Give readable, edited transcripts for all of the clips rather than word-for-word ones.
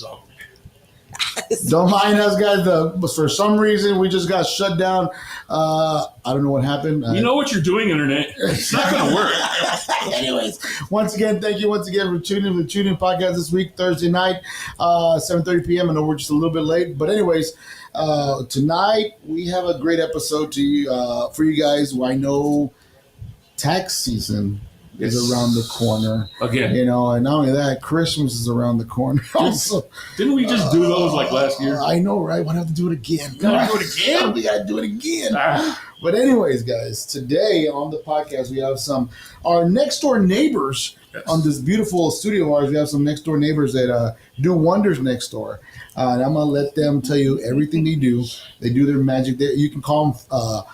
So. Don't mind us, guys. For some reason, we just got shut down. I don't know what happened. You know what you're doing, Internet. It's not going to work. Anyways, once again, thank you once again for tuning in to the Tune In Podcast this week, Thursday night, 7:30 p.m. I know we're just a little bit late. But anyways, tonight we have a great episode for you guys. I know tax season is around the corner. Again. And not only that, Christmas is around the corner also. Didn't we just do those like last year? I know, right? We'll have to do it again. We gotta do it again. But anyways, guys, today on the podcast, we have our next door neighbors on this beautiful studio of ours. We have some next door neighbors that do wonders next door. And I'm going to let them tell you everything they do. They do their magic. You can call them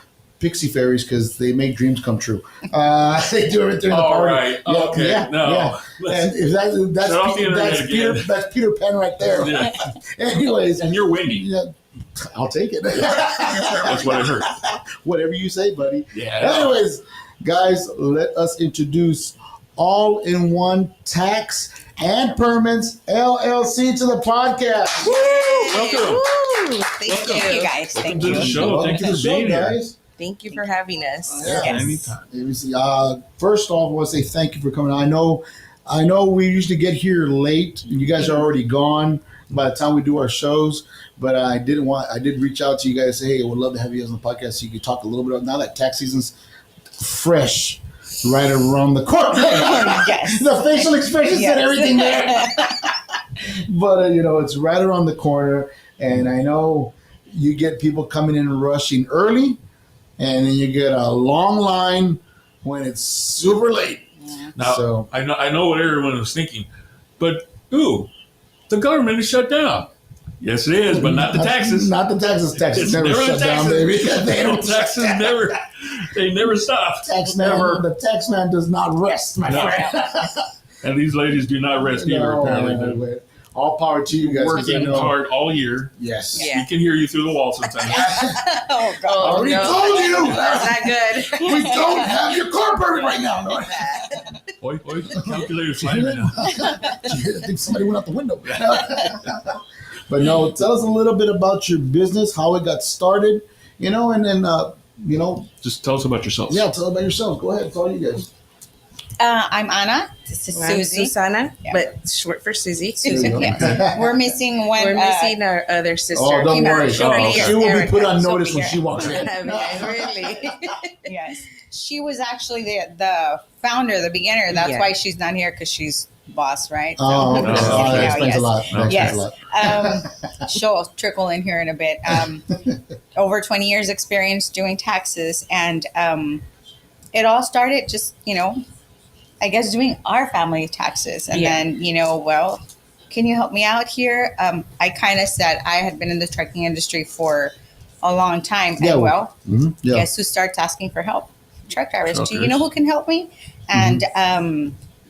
pixie fairies because they make dreams come true. They do everything in the party. Right. Yeah, okay. Yeah, no. Yeah. And that's Peter Pan right there. Yeah. Anyways. And you're windy. Yeah, I'll take it. That's what I heard. Whatever you say, buddy. Yeah. Anyways, guys, let us introduce All-in-One Tax and Permits LLC to the podcast. Woo! Welcome. Woo! Thank you, guys. Welcome Thank to you. the show. Thank you for being here. Guys. Thank you for having us. Yeah, anytime. First off, I want to say thank you for coming. I know we usually get here late, and you guys are already gone by the time we do our shows. But I did reach out to you guys and say, hey, I would love to have you guys on the podcast so you could talk a little bit about now that tax season's fresh right around the corner. Yes. The facial expressions and everything there. But, it's right around the corner. And I know you get people coming in and rushing early. And then you get a long line when it's super late. Yeah. Now, I know what everyone was thinking. But, the government is shut down. Yes, it is, but not the taxes. Not the taxes. Taxes never shut down, baby. They don't taxes never. They never stop. The tax man does not rest, my friend. And these ladies do not rest either. Apparently, all power to you guys. Working hard all year. Yes. Yeah. We can hear you through the wall sometimes. Oh, God. I already told you. That's not good. We don't have your car permit right now. No. Oi, calculator sliding right now. I think somebody went out the window. But no, tell us a little bit about your business, how it got started, and then, Just tell us about yourself. Yeah, tell us about yourself. Go ahead. Tell you guys. I'm Anna. This is I'm Susie. Susanna, Yeah. but short for Susie. Susie. Yes. We're missing one. We're missing our other sister. Oh, don't Kimberly. worry. Oh, okay. She will be Erica. put on She'll notice be when here. she walks in. Really? Yes. She was actually the founder, the beginner. That's Yeah. why she's not here, because she's boss, right? Oh, okay. No. That explains a lot. That Yes. explains a lot. She'll trickle in here in a bit. Over 20 years experience doing taxes, and it all started just, I guess doing our family taxes. And then, well, can you help me out here? I kind of said I had been in the trucking industry for a long time. Yeah, And Yeah. guess who starts asking for help? Truck drivers. Do you Truckers. know who can help me? And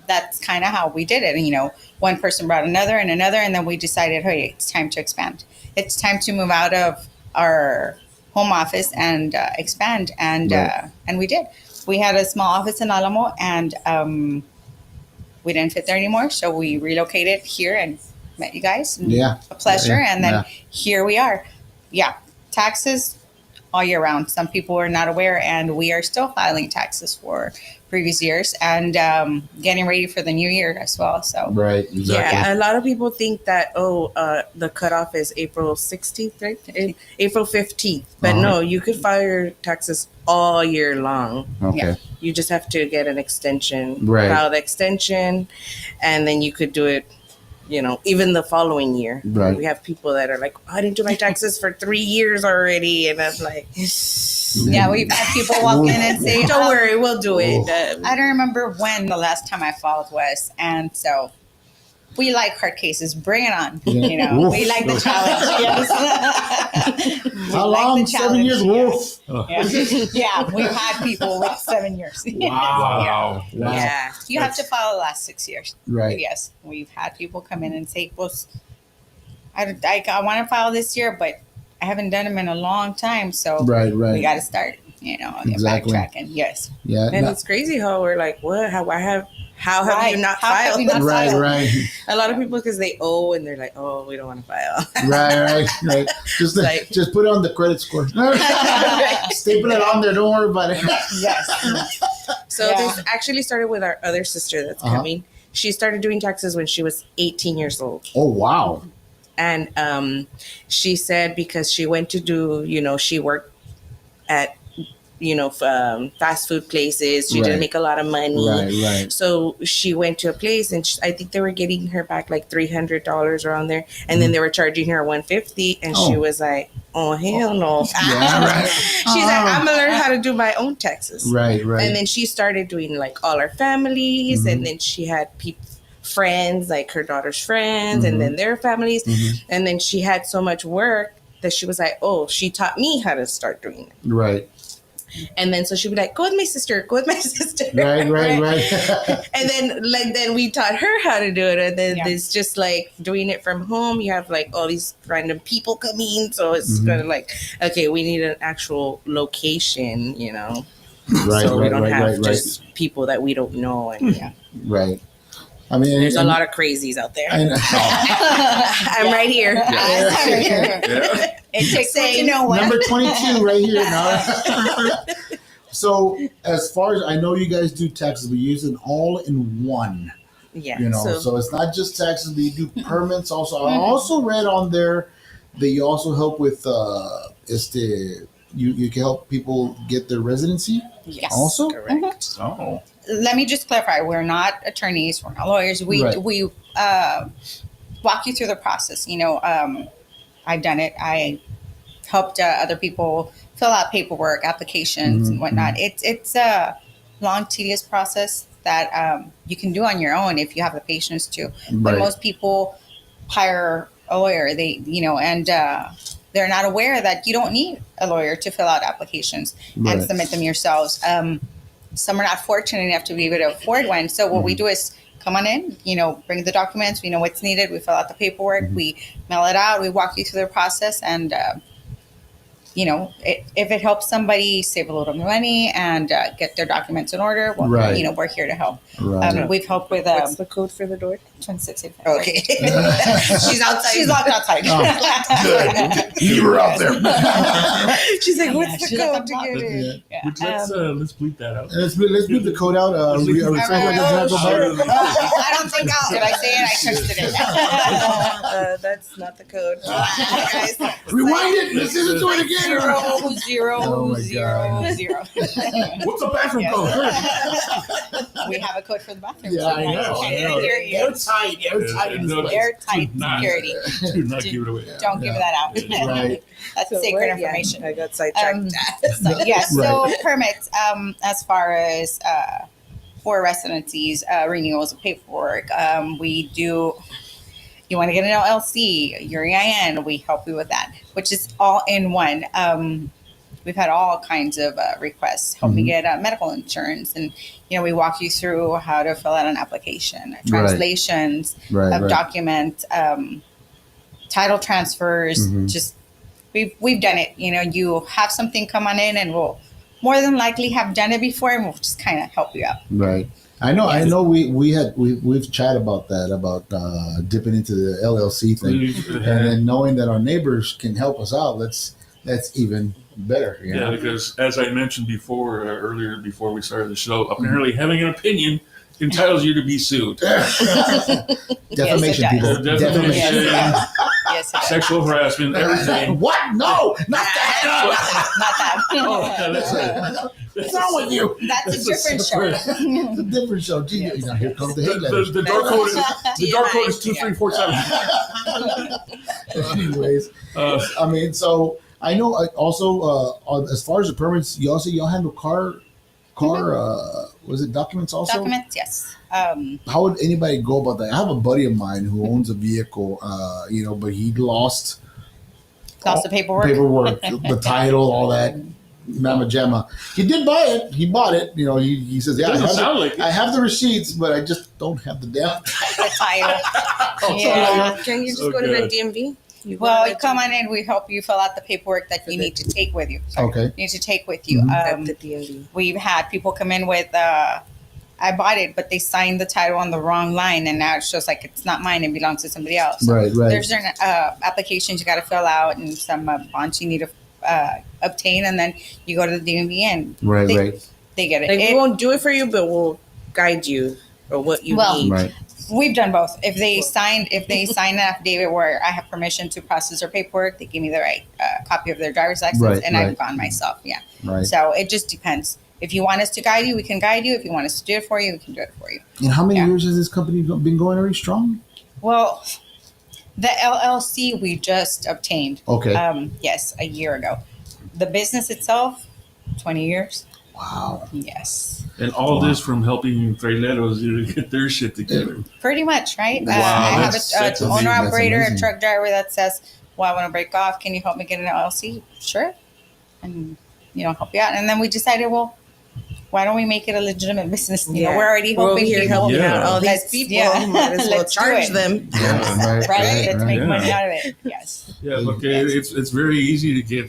that's kind of how we did it. And, one person brought another, and then we decided, hey, it's time to expand. It's time to move out of our home office and expand. And Right. and we did. We had a small office in Alamo, and we didn't fit there anymore. So we relocated here and met you guys. And Yeah. a pleasure. Yeah. And then Yeah. here we are. Yeah. Taxes all year round. Some people are not aware, and we are still filing taxes for previous years and getting ready for the new year as well. So Right. Exactly. Yeah, a lot of people think that the cutoff is April 16th, right? April 15th, but Uh-huh. no, you could file your taxes all year long. Okay. Yeah. You just have to get an extension, Right. file the extension, and then you could do it. Even the following year. Right. We have people that are like, I didn't do my taxes for 3 years already, and I'm like, yeah, we've had people walk in and say, don't worry, we'll do it. I don't remember when the last time I filed was. And so we like hard cases. Bring it on. Yeah. We like the challenge. Yes. How We like long? the 7 years. challenge, Wolf. Yeah, we've had people with 7 years. Wow. Yeah. You have to file the last 6 years. Right. Yes, we've had people come in and say, well, I want to file this year, but I haven't done them in a long time. So Right. we got to start, Exactly. backtracking. Yes. Yeah. And no- it's crazy how we're like, what? How I have how have you not How have filed? you not Right, filed? right, A lot of people, because they owe and they're like, oh, we don't want to file. right. Just Like- just put it on the credit score. Staple it on there. Don't worry about it. Yes. So Yeah. this actually started with our other sister that's Uh-huh. coming. She started doing taxes when she was 18 years old. Oh wow. And she said because she went to do, she worked at, fast food places. She Right. didn't make a lot of money. Right. So she went to a place, and I think they were getting her back like $300 around there, and then they were charging her $150, and she Oh. was like, "Oh hell no!" Yeah, right. She's like, "I'm gonna learn how to do my own taxes." Right. And then she started doing like all our families, and then she had friends, like her daughter's friends, and then their families, and then she had so much work that she was like, "Oh, she taught me how to start doing it." Right. And then so she'd be like, go with my sister. Right. And then we taught her how to do it. And then Yeah. it's just like doing it from home. You have like all these random people coming. So it's kind of like, okay, we need an actual location, Right. so we don't have Right. just people that we don't know. And Right. I mean, there's a lot of crazies out there. I know. I'm right here. Yeah. It takes one to know one. Number 22 right here now. So as far as I know, you guys do taxes, but you use an all-in-one. Yeah. So it's not just taxes, but you do permits also. I also read on there that you also help with you can help people get their residency Yes. also. correct. Oh. Let me just clarify: we're not attorneys, we're not lawyers. We Right. walk you through the process. I've done it. I helped other people fill out paperwork, applications, and whatnot. It's a long, tedious process that you can do on your own if you have the patience to. But Right. most people hire a lawyer. And they're not aware that you don't need a lawyer to fill out applications and Right. submit them yourselves. Some are not fortunate enough to be able to afford one. So what we do is come on in, bring the documents. We know what's needed. We fill out the paperwork. We mail it out. We walk you through the process. And, if it helps somebody save a little money and get their documents in order, well, Right. we're here to help. Right. We've helped with What's the code for the door? 2685. Okay. She's outside. She's locked outside. Good. You were out there. She's like, what's Yeah, the she's code like, to I'm get not- in? Yeah. Which let's bleep that out. Let's move the code out. I don't think I'll. Did I say it? I texted it. That's not the code. Rewind it. Let's listen to it again. Oh my zero, zero. What's the bathroom Yes. code? We have a code for the bathroom. Yeah, I know. Here you go. Airtight. Airtight in this No, place. Airtight Do not- security. Do not give it away. Don't give that out. Right. That's So sacred what? Yeah, information. I got sidetracked. Yes. Right. So permits, as far as for residencies, renewals of paperwork, we do. You want to get an LLC, your EIN, we help you with that, which is all in one. We've had all kinds of requests. Help me get medical insurance, and we walk you through how to fill out an application, translations of documents, title transfers. Just we've done it. You have something come on in, and we'll more than likely have done it before, and we'll just kind of help you out. Right. I know. We've chatted about that, about dipping into the LLC thing, and then knowing that our neighbors can help us out. That's even better. Yeah, because as I mentioned before, earlier before we started the show, apparently having an opinion entitles you to be sued. Defamation, Yes, it people. does. Defamation. Yes, it does. Sexual harassment, everything. What? No, not that. Not that. Oh, that's What's wrong with you? That's a different show. It's a different show. Gee, here comes the hate letters. the dark code is 2347. Anyways, I mean, so I know. Also, as far as the permits, y'all handle car. Was it documents also? Documents, yes. How would anybody go about that? I have a buddy of mine who owns a vehicle, but he lost The paperwork. the title, all that, mamma jamma. He did buy it. He bought it. He says, "Yeah, Doesn't sound like it. I have the receipts, but I just don't have the damn." The title. Oh, Yeah. Can you just So go to the good. DMV? You go Well, to the come on in. We help you fill out the paperwork that you need to take with you. Okay. Need to take with you. at the DMV. We've had people come in with I bought it, but they signed the title on the wrong line, and now it's just like it's not mine; it belongs to somebody else. So Right. there's certain applications you got to fill out, and some bonds you need to obtain, and then you go to the DMV and Right. they get it. Like, we won't do it for you, but we'll guide you or what you need. Right. We've done both. If they sign an affidavit where I have permission to process their paperwork, they give me the right copy of their driver's license, Right, and right. I've gone myself. Yeah. Right. So it just depends. If you want us to guide you, we can guide you. If you want us to do it for you, we can do it for you. And how many Yeah. years has this company been going very strong? Well, the LLC we just obtained. Okay. Yes, a year ago. The business itself, 20 years. Wow. Yes. And all this from helping traileros get their shit together. Pretty much, right? Wow, I have that's an amazing. owner That's operator, a amazing. truck driver that says, "Well, I want to break off. Can you help me get an LLC?" Sure, and help you out. And then we decided, well, why don't we make it a legitimate business? We're already We're over hoping here people. helping Yeah. out all these Let's- people. yeah. Might as well Let's do charge it. them. Right. Right? Let's make Yeah. money out of it. Yes. Yeah, look, it's very easy to get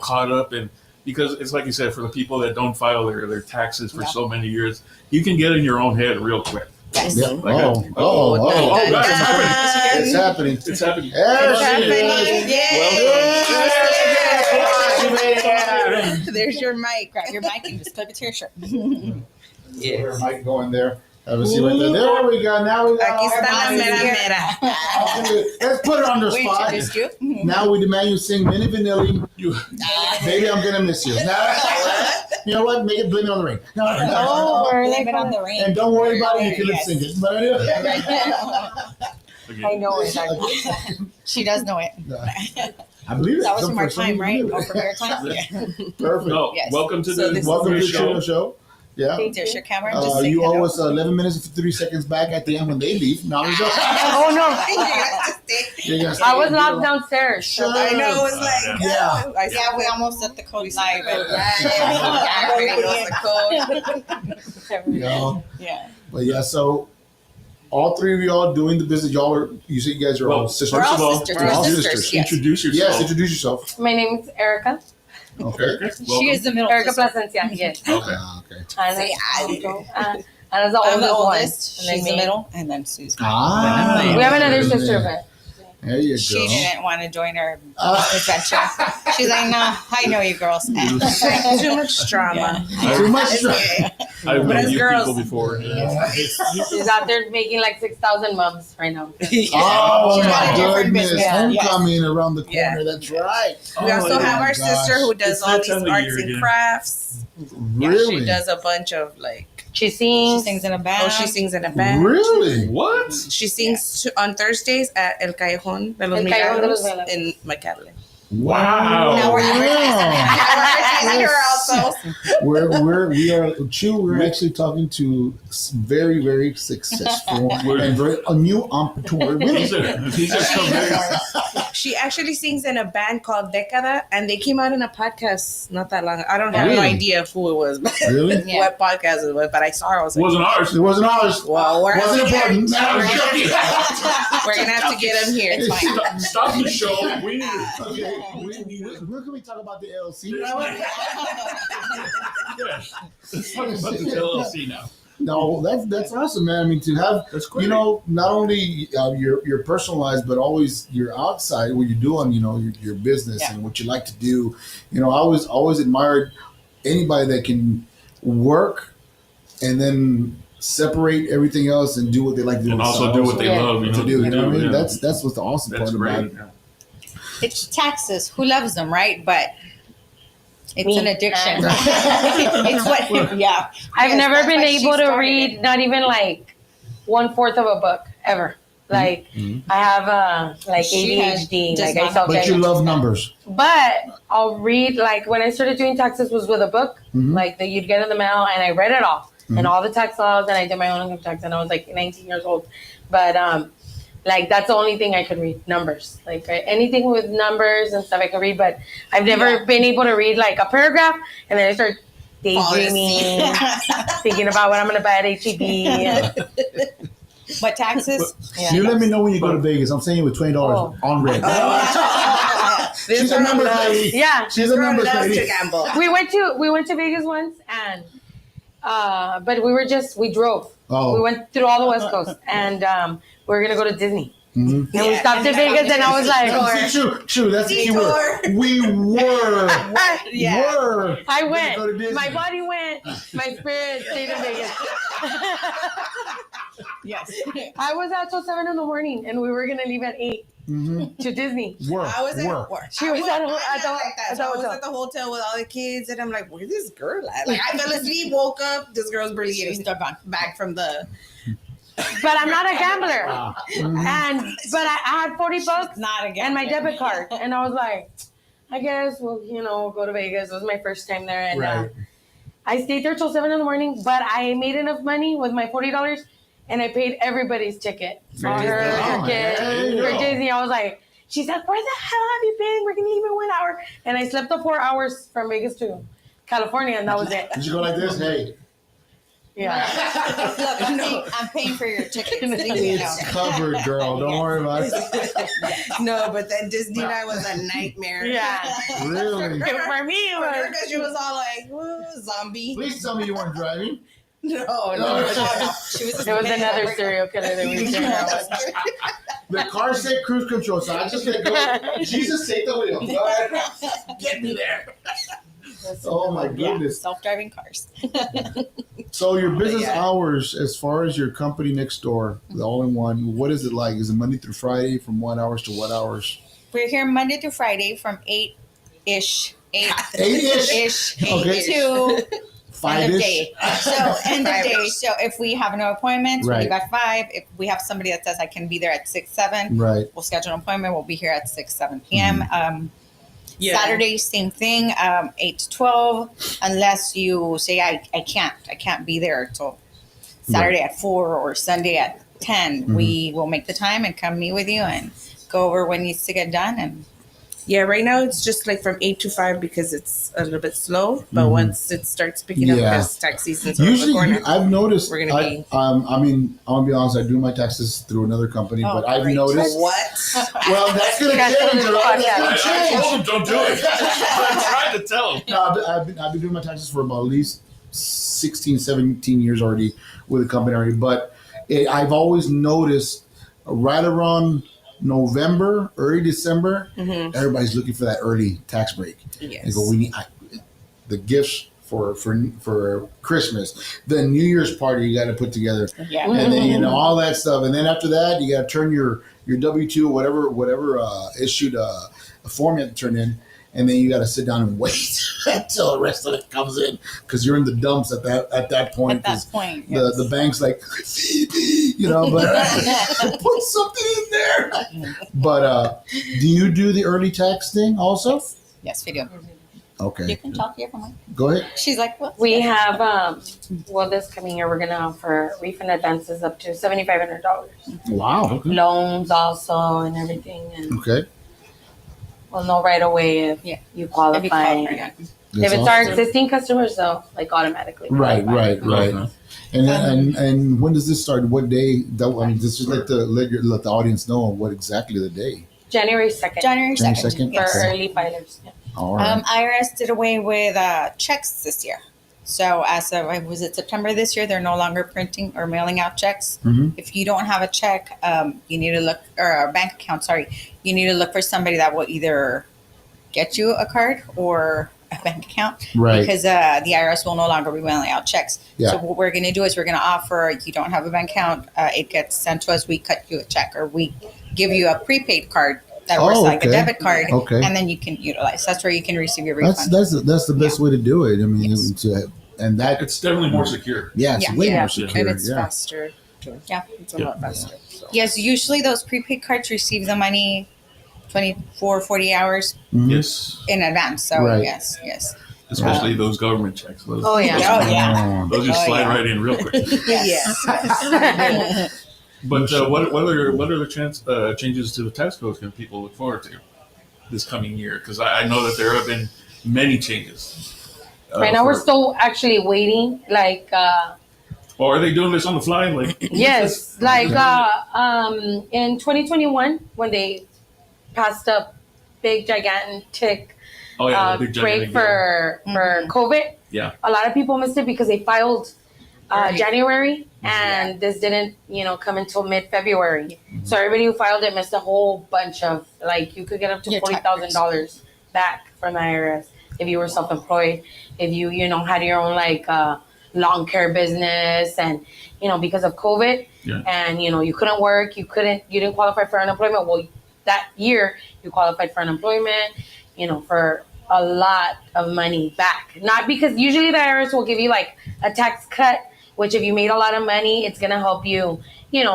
caught up in, because it's like you said, for the people that don't file their taxes for Yeah. so many years, you can get in your own head real quick. Yes. Yeah. Like Oh, a- oh, God, it's dun, happening. It's happening. It's happening. There It's she happening. is. Yay. Welcome. There's your mic. Grab your mic and just clip it to your shirt. Her mic going there. Have a seat right there. There we go. Now we got. Aquí está la Everybody's mera here. mera. Let's put her on the We spot. introduced you. Now we demand you sing Minnie Vanilli. You, Baby, I'm gonna miss you. Now, you know what? Make it Blame It on the Rain. No. Oh, blame it on the rain. And don't worry about it. You can lip Yes. sync it. But anyway. okay. I know it. She does know it. I believe it. That was Some from our person time, right? believe it. Oh, from your time? Yeah. Perfect. No, Yes. welcome to So the this is Welcome to the show. show. Yeah. There's your camera. Just say You hello. owe us 11 minutes and 53 seconds back at the end when they leave. Now we go. Oh no, You're gonna I was stay locked and downstairs. Shut I know, it was up. like, Yeah. Yeah, we almost set the code live. You know? Yeah. But yeah, so all three of y'all doing the business. You said you guys are all Well, sisters. We're First of all, all sisters. we're all We're sisters. sisters. Yes. Introduce Yes, yourself. introduce yourself. My name is Erica. Okay. She is the middle Erica sister. Placencia. Yes. Okay. Okay. And Say as the I'm the oldest one. oldest. And then She's the me. middle, and then Susan. Ah. We have another sister, but There you go. She didn't want to join our Ah. adventure. She's like, "Nah, I know you girls." Too much drama. Too much. I've But met as you girls- people before. she's out there making like 6,000 mums right now. Oh She's my got a different goodness! business. Homecoming around the corner. Yeah. That's right. We also Oh, have my our gosh. sister who does It's all that these time of arts year and again. crafts. Yeah, Really? she does a bunch of like. She She sings. sings in a band. Oh, she sings in a band. Really? What? She sings on Thursdays at El Callejón de los El Callejón de los Milagros Milagros. in McAllen. Wow. Now we're advertising her also. We are actually talking to very, very successful and very a new entrepreneur. These are some very, She actually sings in a band called Década, and they came out in a podcast not that long. I don't have no Really? idea who it was, but Really? Yeah. what podcast it was. But I saw her. I was like, wasn't ours. It wasn't ours. well, we're Wasn't important. No, we're I'm joking. gonna have to get him here. It's fine. Stop the show. We need it. Okay. Where can we talk about the LLC? Yes. Let's talk about the LLC now. No, that's awesome, man. I mean, to have That's great. not only your personal lives, but always your outside, what you're doing, your business Yeah. and what you like to do. I always admired anybody that can work and then separate everything else and do what they like to do. And on the also side do what they Yeah. love. to do. You know what I mean? Yeah. That's what's the awesome That's part about great. it. It's taxes. Who loves them, right? But it's Me. an addiction. It's what, yeah. I've Yes, never that's been why she able to started read it. not even like 1/4 of a book ever. Like I have like She has- ADHD. does Like not I have felt But like, you love numbers. but I'll read like when I started doing taxes was with a book Mhm. like that you'd get in the mail, and I read it all Mhm. and all the tax laws, and I did my own income tax, and I was like 19 years old. But like that's the only thing I could read, numbers. Like anything with numbers and stuff I could read, but I've never Yeah. been able to read like a paragraph, and then I start daydreaming, thinking about what I'm gonna buy at HEB. But taxes, yeah. You let me know when you go to Vegas. I'm saying you with $20 Oh. on red. This She's a girl numbers loves- lady. Yeah. She's a girl numbers loves lady. to gamble. We went to Vegas once, and But we drove. Oh. We went through all the West Coast, and we were gonna go to Disney. Mhm. And we stopped in Vegas, and I was like, True. That's the key word. We were. Yeah. Were. I gonna went. go to Disney. My body went. My spirit stayed in Vegas. Yes. I was out till 7 a.m, and we were gonna leave at 8 Mhm. to Disney. Were. I was at Were. work. She was at the hotel with all the kids, and I'm like, where's this girl at? Like, I fell asleep, woke up, this girl's barely She's getting still gone. back from the. But I'm not a gambler, Mhm. but I had $40 Not again. and my debit card, and I was like, I guess we'll go to Vegas. It was my first time there, and Right. I stayed there till 7 a.m. But I made enough money with my $40, and I paid everybody's ticket for her, Oh, her kid, there you for go. Disney. I was like, she's like, where the hell have you been? We're gonna leave in 1 hour, and I slept the 4 hours from Vegas to California, and that was it. Did you go like this? Hey, Yeah. Look, I'm paying for your tickets. You know. it's covered, girl. Don't worry about it. No, but that Disney night was a nightmare. Yeah. Really? For me, it For her, was. because she was all like, "Woo, zombie." Please tell me you weren't driving. No. She was There was another serial killer that we came out with. The car said cruise control, so I just gotta go. Jesus, take the wheel. Go ahead. Get me there. Oh my goodness. Self-driving cars. So your business Yeah. hours, as far as your company next door, the all-in-one, what is it like? Is it Monday through Friday from what hours to what hours? We're here Monday through Friday from 8-ish. 8-ish? Okay. to end of 5-ish? day. So end of day. So if we have no appointments, we Right. leave at 5. If we have somebody that says I can be there at 6, 7, Right. we'll schedule an appointment. We'll be here at 6, 7 p.m. Yeah. Saturday, same thing, 8 to 12, unless you say I can't be there till Saturday at 4 or Sunday at 10. We will make the time and come meet with you and go over what needs to get done. And Yeah, right now it's just like from 8 to 5 because it's a little bit slow. But once it starts picking up, Yeah. because tax season's around the Usually, corner. I've noticed. We're gonna be- I mean, I'm gonna be honest. I do my taxes through another company, Oh, but I've great. noticed. What? Well, that's gonna That's change. gonna Right? be That's I, gonna I change. told him don't do it. I tried to tell him. No, I've been doing my taxes for about at least 16, 17 years already with the company already. But I've always noticed right around November, early December, everybody's looking for that early tax break. Yes. They go, we need the gifts for Christmas, the New Year's party you got to put together, yeah, and then all that stuff. And then after that, you got to turn your W-2 whatever issued a form you have to turn in. And then you got to sit down and wait until the rest of it comes in because you're in the dumps at that point. at that point. The bank's like, but put something in there. But do you do the early tax thing also? Yes, we do. Okay, You can talk here from me. go ahead. She's like, what? We have, this coming year, we're going to offer refund advances up to $7,500. Wow. Loans also and everything. And Okay. we'll know right away if Yeah. you If qualify. you qualify, yeah. If That's it's our awesome. existing customers, though, like automatically. Right. Uh-huh. And when does this start? What day? Just let the audience know what exactly the day. January 2nd. January January 2nd. 2nd? For Yes. Okay. early filers. Yeah. All right. IRS did away with checks this year. So as of, was it September this year, they're no longer printing or mailing out checks. Mhm. If you don't have a check, you need to look, or a bank account, sorry, you need to look for somebody that will either get you a card or a bank account. Right. Because the IRS will no longer be mailing out checks. Yeah. So what we're going to do is we're going to offer, you don't have a bank account, it gets sent to us, we cut you a check, or we give you a prepaid card that works like a okay. debit card, Okay. and then you can utilize. That's where you can receive your refund. That's the best way to do it. I mean, Yes. and that It's definitely more secure. it's Yeah. way Yeah. more secure. And it's yeah. faster. Yeah. It's a lot faster. So. Yes, usually those prepaid cards receive the money 24, 40 hours Mhm. Yes, in advance. So Right. yes. especially those government checks. Those, Oh, yeah. Oh, yeah. Oh. those just Oh, slide yeah. right in real quick. Yes. But what are the changes to the tax code can people look forward to this coming year? Because I know that there have been many changes. Right now, we're still actually waiting. Like, Or are they doing this on the fly? Like yes, like in 2021, when they passed a big, gigantic oh yeah, the big break gigantic for COVID, Yeah. a lot of people missed it because they filed January, and this didn't, come until mid-February. So everybody who filed it missed a whole bunch of, like, you could get up to Your $40,000 back from the IRS if you were self-employed, if you, had your own, like, lawn care business, and, because of COVID, and, you couldn't work, you didn't qualify for unemployment. Well, that year you qualified for unemployment, for a lot of money back. Not because usually the IRS will give you like a tax cut, which if you made a lot of money, it's going to help you,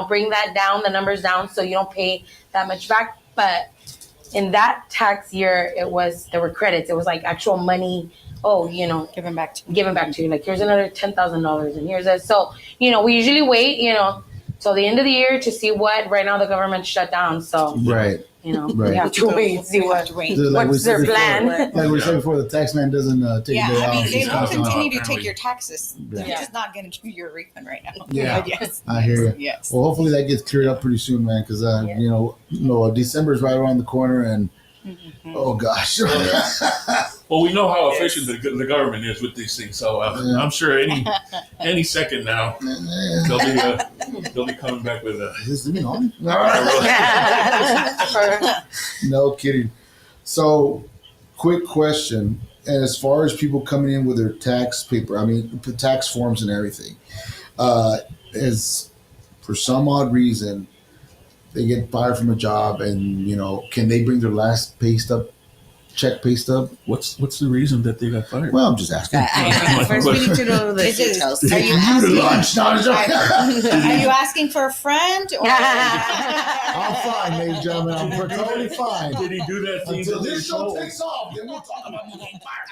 bring that down, the numbers down, so you don't pay that much back. But in that tax year, there were credits. It was like actual money. Oh, Given back to you. Like, here's another $10,000 and here's this. So, we usually wait, till the end of the year to see what. Right now the government shut down. So, Right. we have to wait and see what's their plan. Like we said before, the tax man doesn't take a day off. I mean, they He's will constantly continue off. to take your taxes. They're Yeah. just not going to give you a refund right now. Yeah. But yes. I hear you. Yes. Well, hopefully that gets cleared up pretty soon, man. Because December's right around the corner, and oh gosh. Well, we know how efficient the government is with these things, so I'm sure any second now they'll be coming back with a. Is this even on? All right, No kidding. So, quick question. As far as people coming in with their tax paper, tax forms and everything, as for some odd reason, they get fired from a job, and can they bring their last pay stub? What's the reason that they got fired? Well, I'm just asking. First, we need to know the details. Are you Lunch, not a joke. Are you asking for a friend? Or? I'm fine, ladies and gentlemen. I'm totally fine. Did he do that thing? Until that this they show told? takes off, then we'll talk about me getting fired.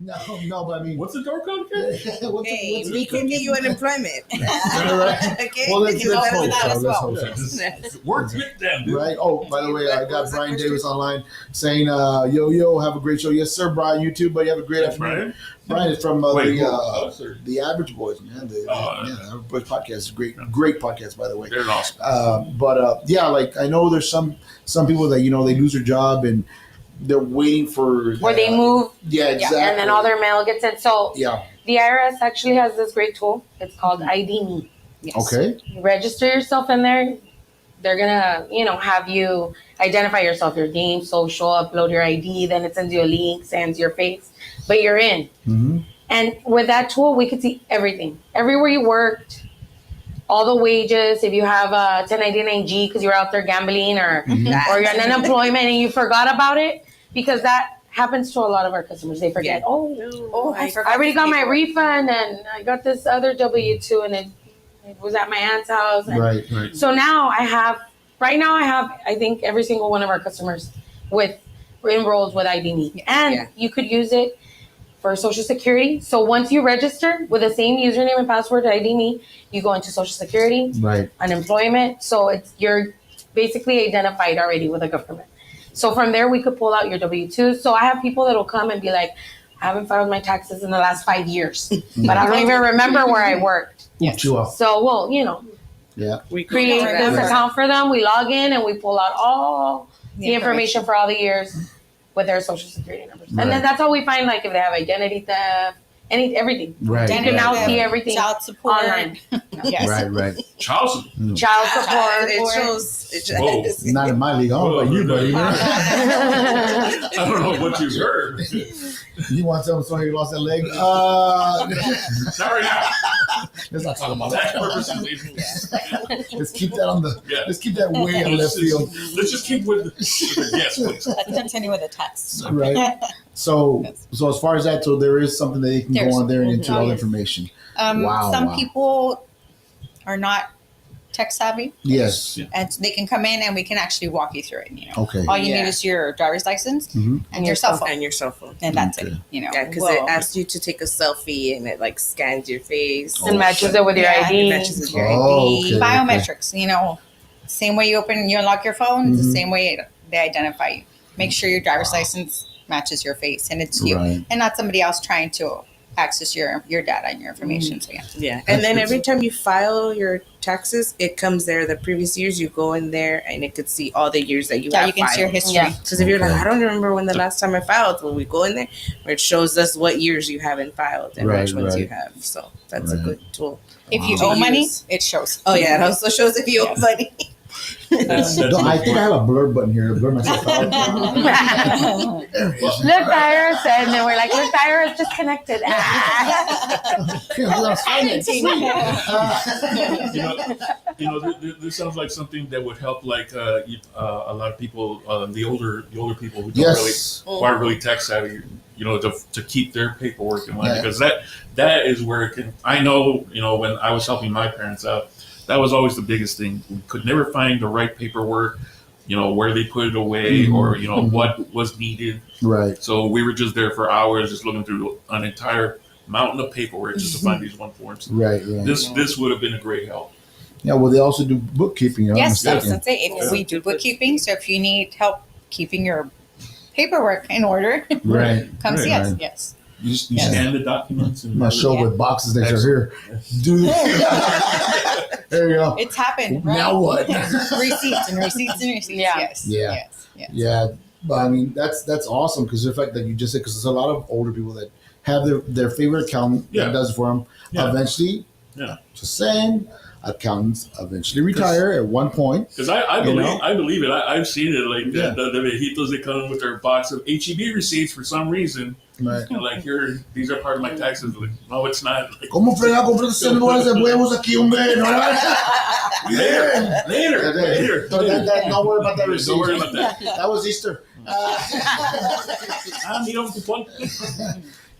No, but I mean, What's the door code again? Hey, we can get you unemployment. Right. Okay. Well, let's go hope with that so. as Let's well. hope so. Work with them, dude. Right. Oh, by the way, I got Brian Davis online saying, yo, have a great show. Yes, sir, Brian. You too, buddy. Have a great afternoon. Brian is from the Average Boys, man. The Average Boys podcast is great podcast, by the way. They're awesome. Like I know there's some people that they lose their job and they're waiting for Where they move. Yeah, exactly. And then all their mail gets in. So yeah. the IRS actually has this great tool. It's called ID Me. Yes. Okay. You register yourself in there. They're gonna, have you identify yourself, your name, social, upload your ID. Then it sends you a link, sends your face, but you're in. Mm-hmm. And with that tool, we could see everything, everywhere you worked, all the wages. If you have a 1099G because you're out there gambling, or you're in unemployment and you forgot about it, because that happens to a lot of our customers. They forget. I forgot. I already got my refund, and I got this other W-2, and it was at my aunt's house. And Right. so now I have, I think every single one of our customers enrolled with ID Me. And you could use it for Social Security. So once you register with the same username and password to ID Me, you go into Social Security, Right. unemployment. So you're basically identified already with the government. So from there, we could pull out your W-2. So I have people that will come and be like, I haven't filed my taxes in the last 5 years, but I don't even remember where I worked. Yes. So, Yeah. We create this Right. account for them. We log in and we pull out all the information for all the years with their Social Security numbers. Right. And then that's how we find, like, if they have identity theft, everything. Right. You can now see everything Child support. online. Yes. Right. Child support. Child support. It shows. Whoa. Not in my league. I don't know about you, buddy. I don't know what you heard. You want to tell someone you lost that leg? Not right now. Let's not talk about Tax that. purposes. Let's keep that on the. Yeah. Let's keep that way in left field. Let's just keep with the yes, please. Let's continue with the text. Right. So as far as that, so there is something that you can There's- go on there and enter all the yes. information. Some Wow. people are not tech savvy, Yes. and they can come in and we can actually walk you through it. Okay. All you Yeah. need is your driver's license Mhm. and your cell phone, And your cell phone. and that's Okay. it. Yeah, because it asks you to take a selfie and it like scans your face. And matches it with your Yeah, ID. It matches with your Oh, ID. okay. Biometrics. Same way you unlock your phone, it's the same way they identify you. Make sure your driver's license matches your face and it's you, Right. and not somebody else trying to access your data and your information. So Yeah. And then every time you file your taxes, it comes there. The previous years, you go in there and it could see all the years that you have you can see your filed. history. Yeah. Because if you're like, I don't remember when the last time I filed, well, we go in there where it shows us what years you haven't filed and Right, which ones right. you have. So that's a Right. good tool. If you Wow. owe money, Use. it shows. Oh, yeah. It also shows if you owe money. That's No, I think I have a blur button here to blur myself out. There it is. Look, the IRS, and then we're like, look, the IRS disconnected. Okay, well, that's fine. This sounds like something that would help, like a lot of people, the older people who don't Yes. really, who aren't really tech savvy, to keep their paperwork in line, Yeah. because that is where it can. I know, when I was helping my parents out, that was always the biggest thing. We could never find the right paperwork, where they put it away, or what was needed. Right. So we were just there for hours, just looking through an entire mountain of paperwork just to find these one forms. Right. Right. This would have been a great help. Yeah. Well, they also do bookkeeping. Yes, I was mistaken. gonna say if we do bookkeeping. So if you need help keeping your paperwork in order, Right. come see us. Right. Yes. You just Scan the documents. And my show with boxes next to here. Dude. There you go. It's happened. Right? Now what? Receipts and receipts and receipts. Yeah. Yes. Yeah. Yes. Yes. Yeah, but I mean that's awesome because the fact that you just said, because there's a lot of older people that have their favorite accountant Yeah. that does it for them. Yeah. Eventually, Yeah. just saying, accountants eventually retire at one point. Because I You believe know? I believe it. I've seen it. Like Yeah. the viejitos, they come with their box of HEB receipts for some reason. Right. And like, here, these are part of my taxes. Like, no, it's not. Like, ¿Cómo frega comprar $7 de huevos aquí, hombre? No, later. Don't worry about that receipt. Don't worry about that. That was Easter. Need un cupón.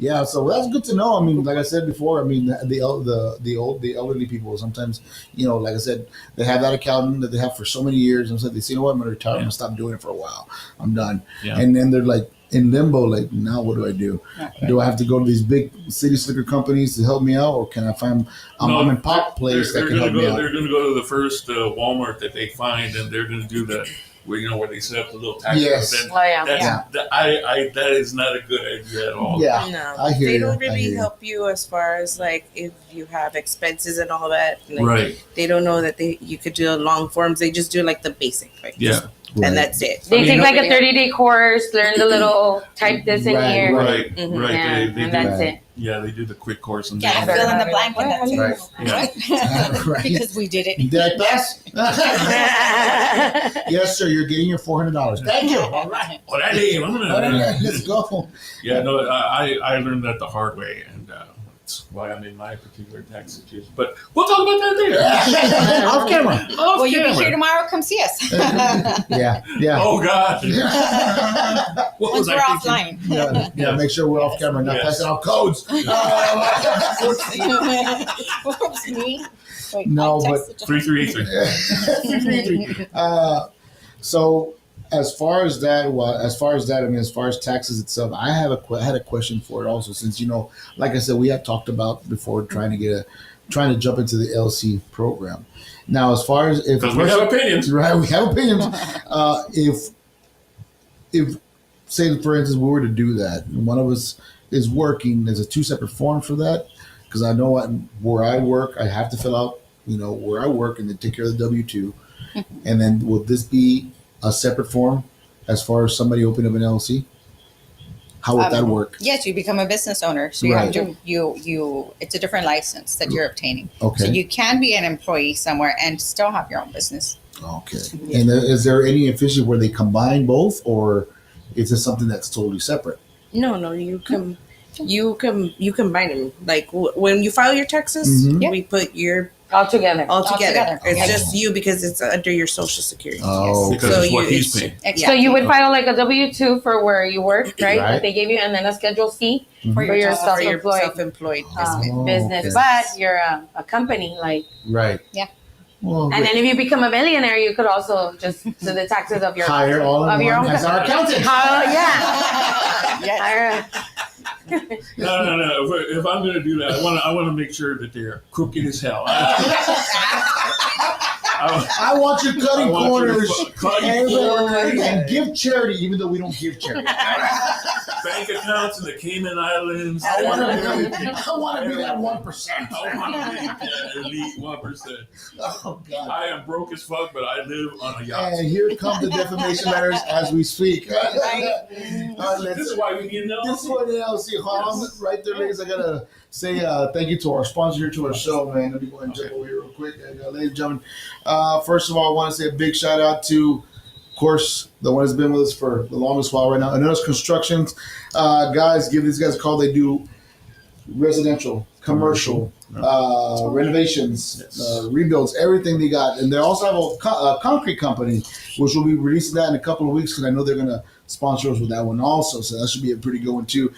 Yeah, so that's good to know. I mean, like I said before, I mean the elderly people sometimes, like I said, they have that accountant that they have for so many years, and so they say, you know what, I'm gonna retire. I'm gonna stop doing it for a while. I'm done. Yeah. And then they're like in limbo, like, now what do I do? Okay. Do I have to go to these big city slicker companies to help me out, or can I find a mom and pop place that can help me out? They're going to go to the first Walmart that they find, and they're going to do the where they set up the little tax. Yes. Then Oh, yeah. that is not a good idea at all. Yeah, No, I hear they you. don't I hear really you. help you as far as like if you have expenses and all that. Like, Right. They don't know that you could do long forms. They just do like the basic, like Yeah. Right. and that's it. They I mean, take like a nobody- 30-day course, learn the little, type this in Right, here. Right. Mhm. Right. Yeah, They and do that's that. it. Yeah, they do the quick course and Yeah, then- fill in the blank and that's it. Right. Yeah. Right. Because we did it. Did I pass? Yes, sir. You're getting your $400. Thank you. All right. Orale, All vámonos. right, let's go. Yeah, no, I learned that the hard way, and that's why I'm in my particular tax situation. But we'll talk about that later. Off camera. Off Well, you'll be camera. here tomorrow. Come see us. Yeah, yeah. Oh God! What Once was we're I thinking? offline. Yeah, make sure we're off camera, not Yes. passing out codes. Whoops, me. Wait, No, I but texted you. 3383. So as far as that, I mean, as far as taxes itself, I had a question for it also, since like I said, we had talked about before trying to jump into the LLC program. Now, as far as if Because we have opinions. right, we have opinions. If say for instance we were to do that, and one of us is working, there's a 2 separate forms for that, because I know where I work, I have to fill out where I work and then take care of the W-2, and then will this be a separate form as far as somebody opening up an LLC? How would that work? Yes, you become a business owner, so you Right. have to it's a different license that you're obtaining. Okay. So you can be an employee somewhere and still have your own business. Okay. And is there any efficiency where they combine both, or is this something that's totally separate? No, you combine them. Like when you file your taxes, Mhm. Yeah. we put your All together. all together. It's Okay. just you because it's under your social security. Oh, Because So it's what you- he's it's- paying. Exactly. So you would file like a W-2 for where you work, right? Right. That they gave you, and then a Schedule C for for your job. For your self-employed self-employed Oh, business. okay. But you're a company, like, Right. Yeah. Well, and then if you become a millionaire, you could also just do the taxes of your hire all of in your one own as our accountant. yeah. Yes. Hire- No. If I'm going to do that, I want to make sure that they're crooked as hell. I want you cutting corners and give charity, even though we don't give charity. Bank accounts in the Cayman Islands. I want to be that 1%. I want to be that elite 1%. Oh God! I am broke as fuck, but I live on a yacht. And here come the defamation letters as we speak. This is why we need an LLC. This is what the LLC. Hold on, right there, ladies. I gotta say thank you to our sponsor here to our show, man. Let me go ahead and jump over here real quick, ladies and gentlemen. First of all, I want to say a big shout out to, of course, the one that's been with us for the longest while right now. Another's Constructions. Guys, give these guys a call. They do residential, commercial, renovations, rebuilds, everything they got. And they also have a concrete company, which will be releasing that in a couple of weeks because I know they're going to sponsor us with that one also. So that should be a pretty good one too.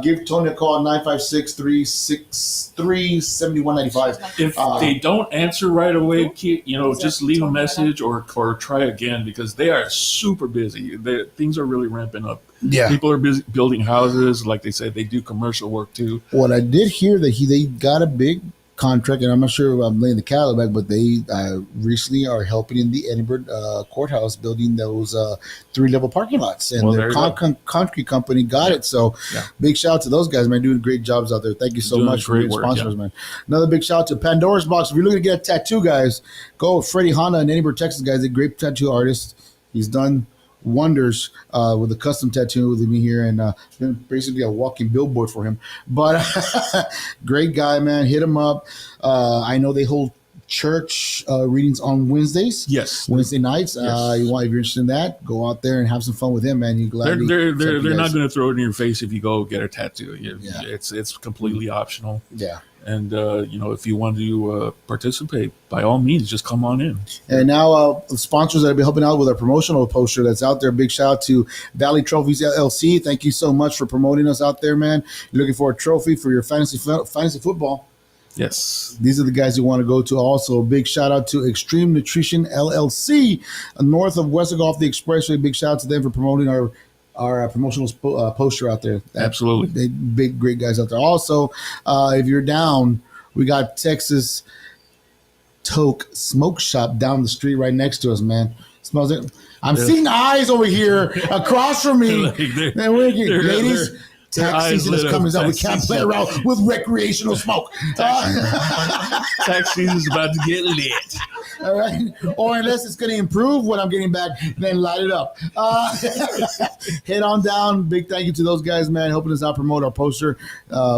Give Tony a call at 956-363-7195. If they don't answer right away, just leave a message or try again because they are super busy. Things are really ramping up. Yeah. People are busy building houses. Like they said, they do commercial work too. Well, I did hear that they got a big contract, and I'm not sure if I'm laying the cat back, but they recently are helping in the Edinburgh courthouse building those 3-level parking lots, and their concrete company got it. So big shout out to those guys, man, doing great jobs out there. Thank you so much for your sponsors, man. Another big shout out to Pandora's Box. If you're looking to get a tattoo, guys, go with Freddie Honda in Edinburgh, Texas, guys. A great tattoo artist. He's done wonders with a custom tattoo with me here, and been basically a walking billboard for him. But great guy, man. Hit him up. I know they hold church readings on Wednesdays. Yes, Wednesday nights. If you're interested in that, go out there and have some fun with him, man. You gladly they're not going to throw it in your face if you go get a tattoo. It's completely optional. Yeah. And, if you want to participate, by all means, just come on in. And now the sponsors that have been helping out with our promotional poster that's out there, big shout out to Valley Trophies LLC. Thank you so much for promoting us out there, man. You're looking for a trophy for your fantasy football. Yes. These are the guys you want to go to. Also, a big shout out to Extreme Nutrition LLC, north of Western off the Expressway. Big shout out to them for promoting our promotional poster out there. Absolutely. They big, great guys out there. Also, if you're down, we got Texas Toke Smoke Shop down the street right next to us, man. Smells it. I'm seeing eyes over here across from me. Ladies, tax season is coming up. We can't play around with recreational smoke. Tax season is about to get lit. All right. Or unless it's going to improve when I'm getting back, then light it up. Head on down. Big thank you to those guys, man, helping us out promote our poster.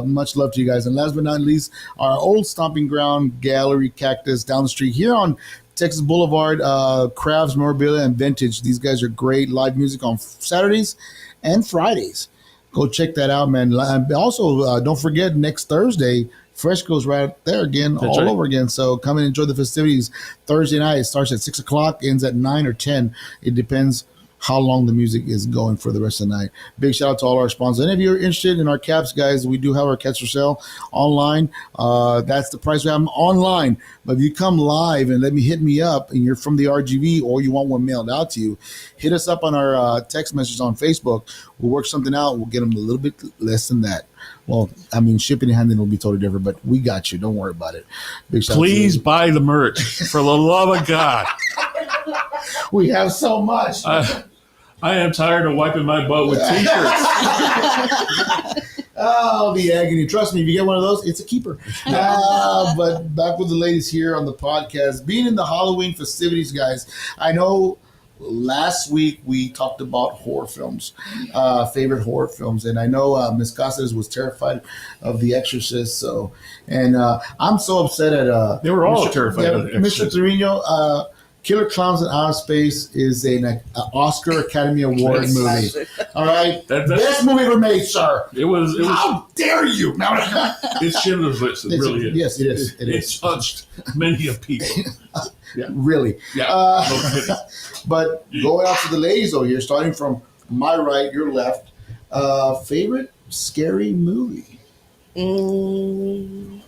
Much love to you guys. And last but not least, our old stomping ground, Gallery Cactus, down the street here on Texas Boulevard, Crafts, Memorabilia, and Vintage. These guys are great. Live music on Saturdays and Fridays. Go check that out, man. Also, don't forget, next Thursday, Fresco's right there again, over again. So come and enjoy the festivities. Thursday night, it starts at 6 o'clock, ends at 9 or 10. It depends how long the music is going for the rest of the night. Big shout out to all our sponsors. And if you're interested in our caps, guys, we do have our caps for sale online. That's the price we have them online. But if you come live and hit me up and you're from the RGV or you want one mailed out to you, hit us up on our text messages on Facebook. We'll work something out. We'll get them a little bit less than that. Well, I mean, shipping and handling will be totally different, but we got you. Don't worry about it. Big shout Please buy the merch for the love of God. We have so much. I am tired of wiping my butt with t-shirts. Oh, the agony. Trust me, if you get one of those, it's a keeper. But back with the ladies here on the podcast. Being in the Halloween festivities, guys, I know last week we talked about horror films, favorite horror films. And I know Miss Casas was terrified of The Exorcist. So, and I'm so upset at... they were all terrified of The Exorcist. Mr. Trevino, Killer Clowns in Outer Space is an Oscar Academy Award movie. All right, best movie ever made, sir. It was. How dare you? It's Schindler's List. It really is. Yes, it is. It's touched many of people. Yeah, really. Yeah. But going out to the ladies over here, starting from my right, your left. Favorite scary movie? Mm.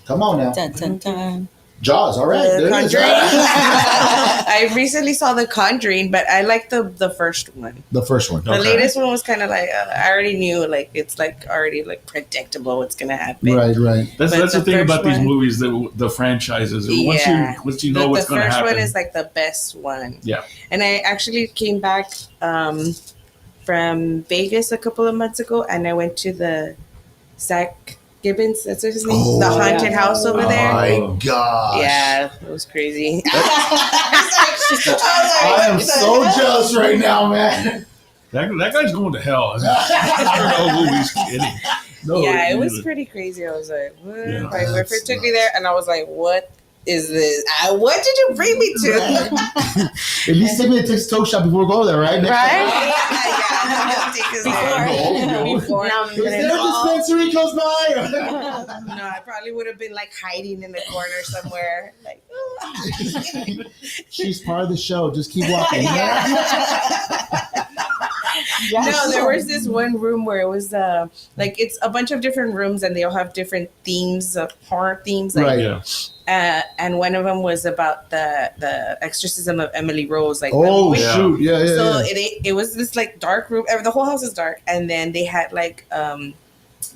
Come on now. Dun, dun, dun. Jaws. All right. The There it is. Conjuring. I recently saw The Conjuring, but I like the first one. The first one. The latest one was kind of like I already knew, like it's like already like predictable what's gonna happen. Right. That's But the thing first about these one- movies, the franchises. Yeah. Once you know what's going to The happen. first one is like the best one. Yeah. And I actually came back from Vegas a couple of months ago, and I went to the Zach Gibbons, that's what his name, Oh, the haunted house over there. My gosh. Yeah, it was crazy. I am so jealous right now, man. That guy's going to hell. No, he's kidding. No, Yeah, it was really. pretty crazy. I was like, what? Yeah. My boyfriend took me there, and I was like, what is this? What did you bring me to? At least take me to Texas Toe Shop before we go there, right? Next Right? Yeah, take us there. Before. No, Is there a dispensary close by? No, I probably would have been like hiding in the corner somewhere. Like, She's part of the show. Just keep walking. no, there was this one room where it was like it's a bunch of different rooms and they all have different themes, horror themes. Like, Right. Yeah. and one of them was about the exorcism of Emily Rose. Like, Oh, the movie. shoot. Yeah. So it was this like dark room. The whole house is dark, and then they had like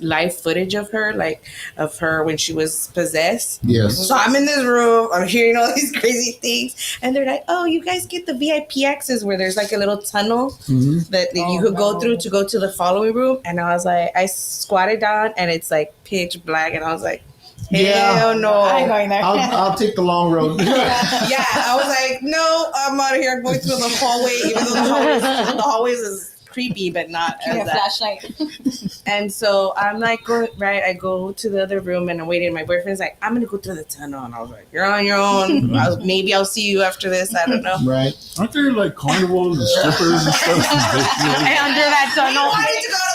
live footage of her, like of her when she was possessed. Yes. So I'm in this room, I'm hearing all these crazy things, and they're like, "Oh, you guys get the VIP access where there's like a little tunnel Mhm. that you could go through to go to the following room." And I was like, I squatted down, and it's like pitch black, and I was like, "Hell no!" I'm going there. I'll take the long road. Yeah, I was like, "No, I'm out of here. I'm going through the hallway, even though the hallways is creepy, but not Give me as a that." flashlight. And so I'm like, I go to the other room and I'm waiting. My boyfriend's like, "I'm gonna go through the tunnel," and I was like, "You're on your own. Maybe I'll see you after this. I don't know." Right. Aren't there like carnivals and strippers and stuff? And under that tunnel. I need to go to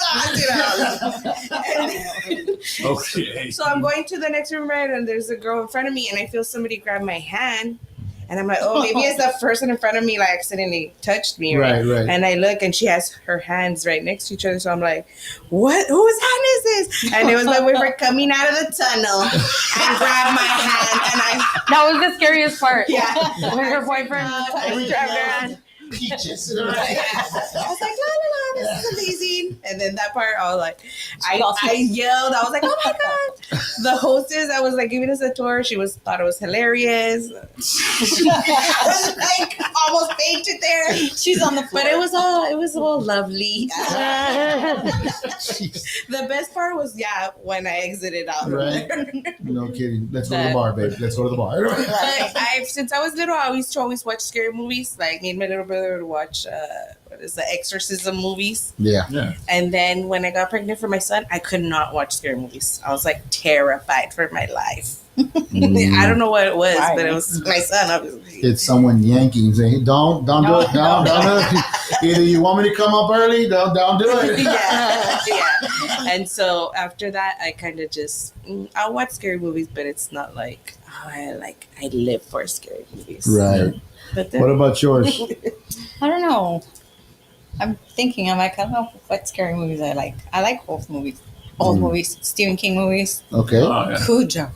the hospital. Okay. So I'm going to the next room, right, and there's a girl in front of me, and I feel somebody grab my hand, and I'm like, "Oh, maybe it's the person in front of me like accidentally touched me." Right. Right. And I look, and she has her hands right next to each other. So I'm like, "What? Whose hand is this?" And it was my boyfriend coming out of the tunnel and grabbed my hand, and That was the scariest part. yeah. When her boyfriend grabbed her hand. Peaches. I was like, "La la la, this is amazing." And then that part, I was like, I yelled. I was like, "Oh my god!" The hostess, I was like giving us a tour. She thought it was hilarious. I was like almost fainted there. She's on the floor. But it was all lovely. The best part was when I exited out. Right. No kidding. Let's go to the bar, babe. Let's go to the bar. Like, since I was little, I used to always watch scary movies. Like me and my little brother would watch the exorcism movies. Yeah. Yeah. And then when I got pregnant for my son, I could not watch scary movies. I was like terrified for my life. I don't know what it was, but it was my son, obviously. It's someone yanking, saying, "Hey, don't do it. Don't do it. Either you want me to come up early, don't do it." yeah. And so after that, I kind of just I'll watch scary movies, but it's not like I live for scary movies. Right. But then, What about yours? I don't know. I'm thinking. I'm like, I don't know what scary movies I like. I like old movies. Old movies. Stephen King movies. Okay. Oh, yeah. Cujo.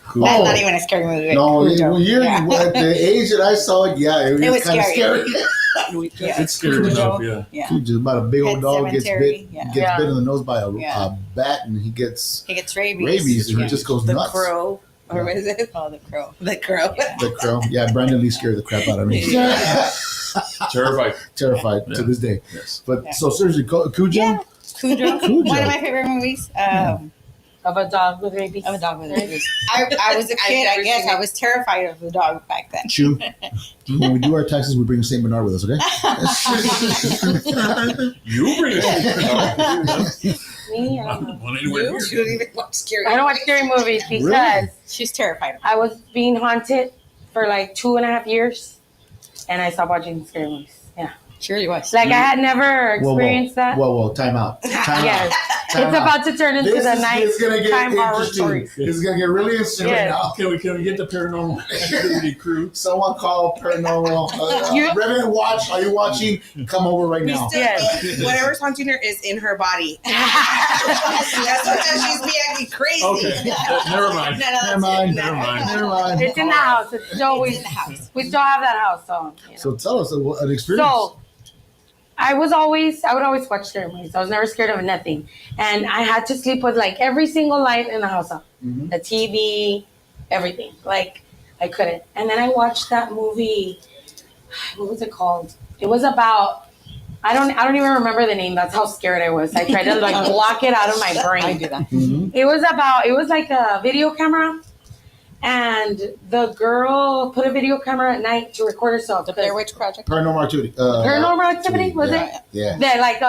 Cool. That's not even a scary movie. Like No, Cujo. you're Yeah. at the age that I saw it. Yeah, it was kind of scary. scary. Yeah. It's scary Cujo. enough, yeah. Yeah. Just about a big old Pet dog gets Cemetery, bit, yeah. gets Yeah. bit in the nose by a Yeah. bat, and he gets He gets rabies. rabies, and Yeah. he just goes The nuts. Crow, or what is it? Oh, the crow. The Crow. Yeah. The crow. Yeah, Brandon Lee scared the crap out of me. Terrified. Terrified Yeah. to this day. Yes. But Yeah. so seriously, Cujo. Yeah. Cujo. Cujo. One of my favorite movies. Of a dog with rabies. I'm a dog with rabies. I was a kid. never I guess seen it. I was terrified of the dog back then. Chew. When we do our taxes, we bring Saint Bernard with us. Okay. You bring it. Me, Well, anyway, You don't even watch scary. I don't watch scary movies because Really? She's terrified of I was being haunted for like 2.5 years, and I stopped watching scary movies. Yeah, Sure you was. like I had never experienced that. Whoa, time out. Time Yes. out. It's about to turn into the night time horror stories. This is gonna get really interesting right now. Can we get the paranormal activity crew? Someone call paranormal. Reverend, watch. Are you watching? Come over right now. Whatever's haunting her is in her body. That's what she's being crazy. Okay, never mind. Never mind. It's in the house. It's always in the house. We still have that house, so. So tell us an experience. So, I would always watch scary movies. I was never scared of nothing. And I had to sleep with like every single light in the house on. Mm-hmm. The TV, everything. Like, I couldn't. And then I watched that movie. What was it called? It was about, I don't even remember the name. That's how scared I was. I tried to like block it out of my brain. I do that. Mm-hmm. It was like a video camera. And the girl put a video camera at night to record herself. The Blair Witch Project. Paranormal Activity. Paranormal Activity, was it? Yeah. That like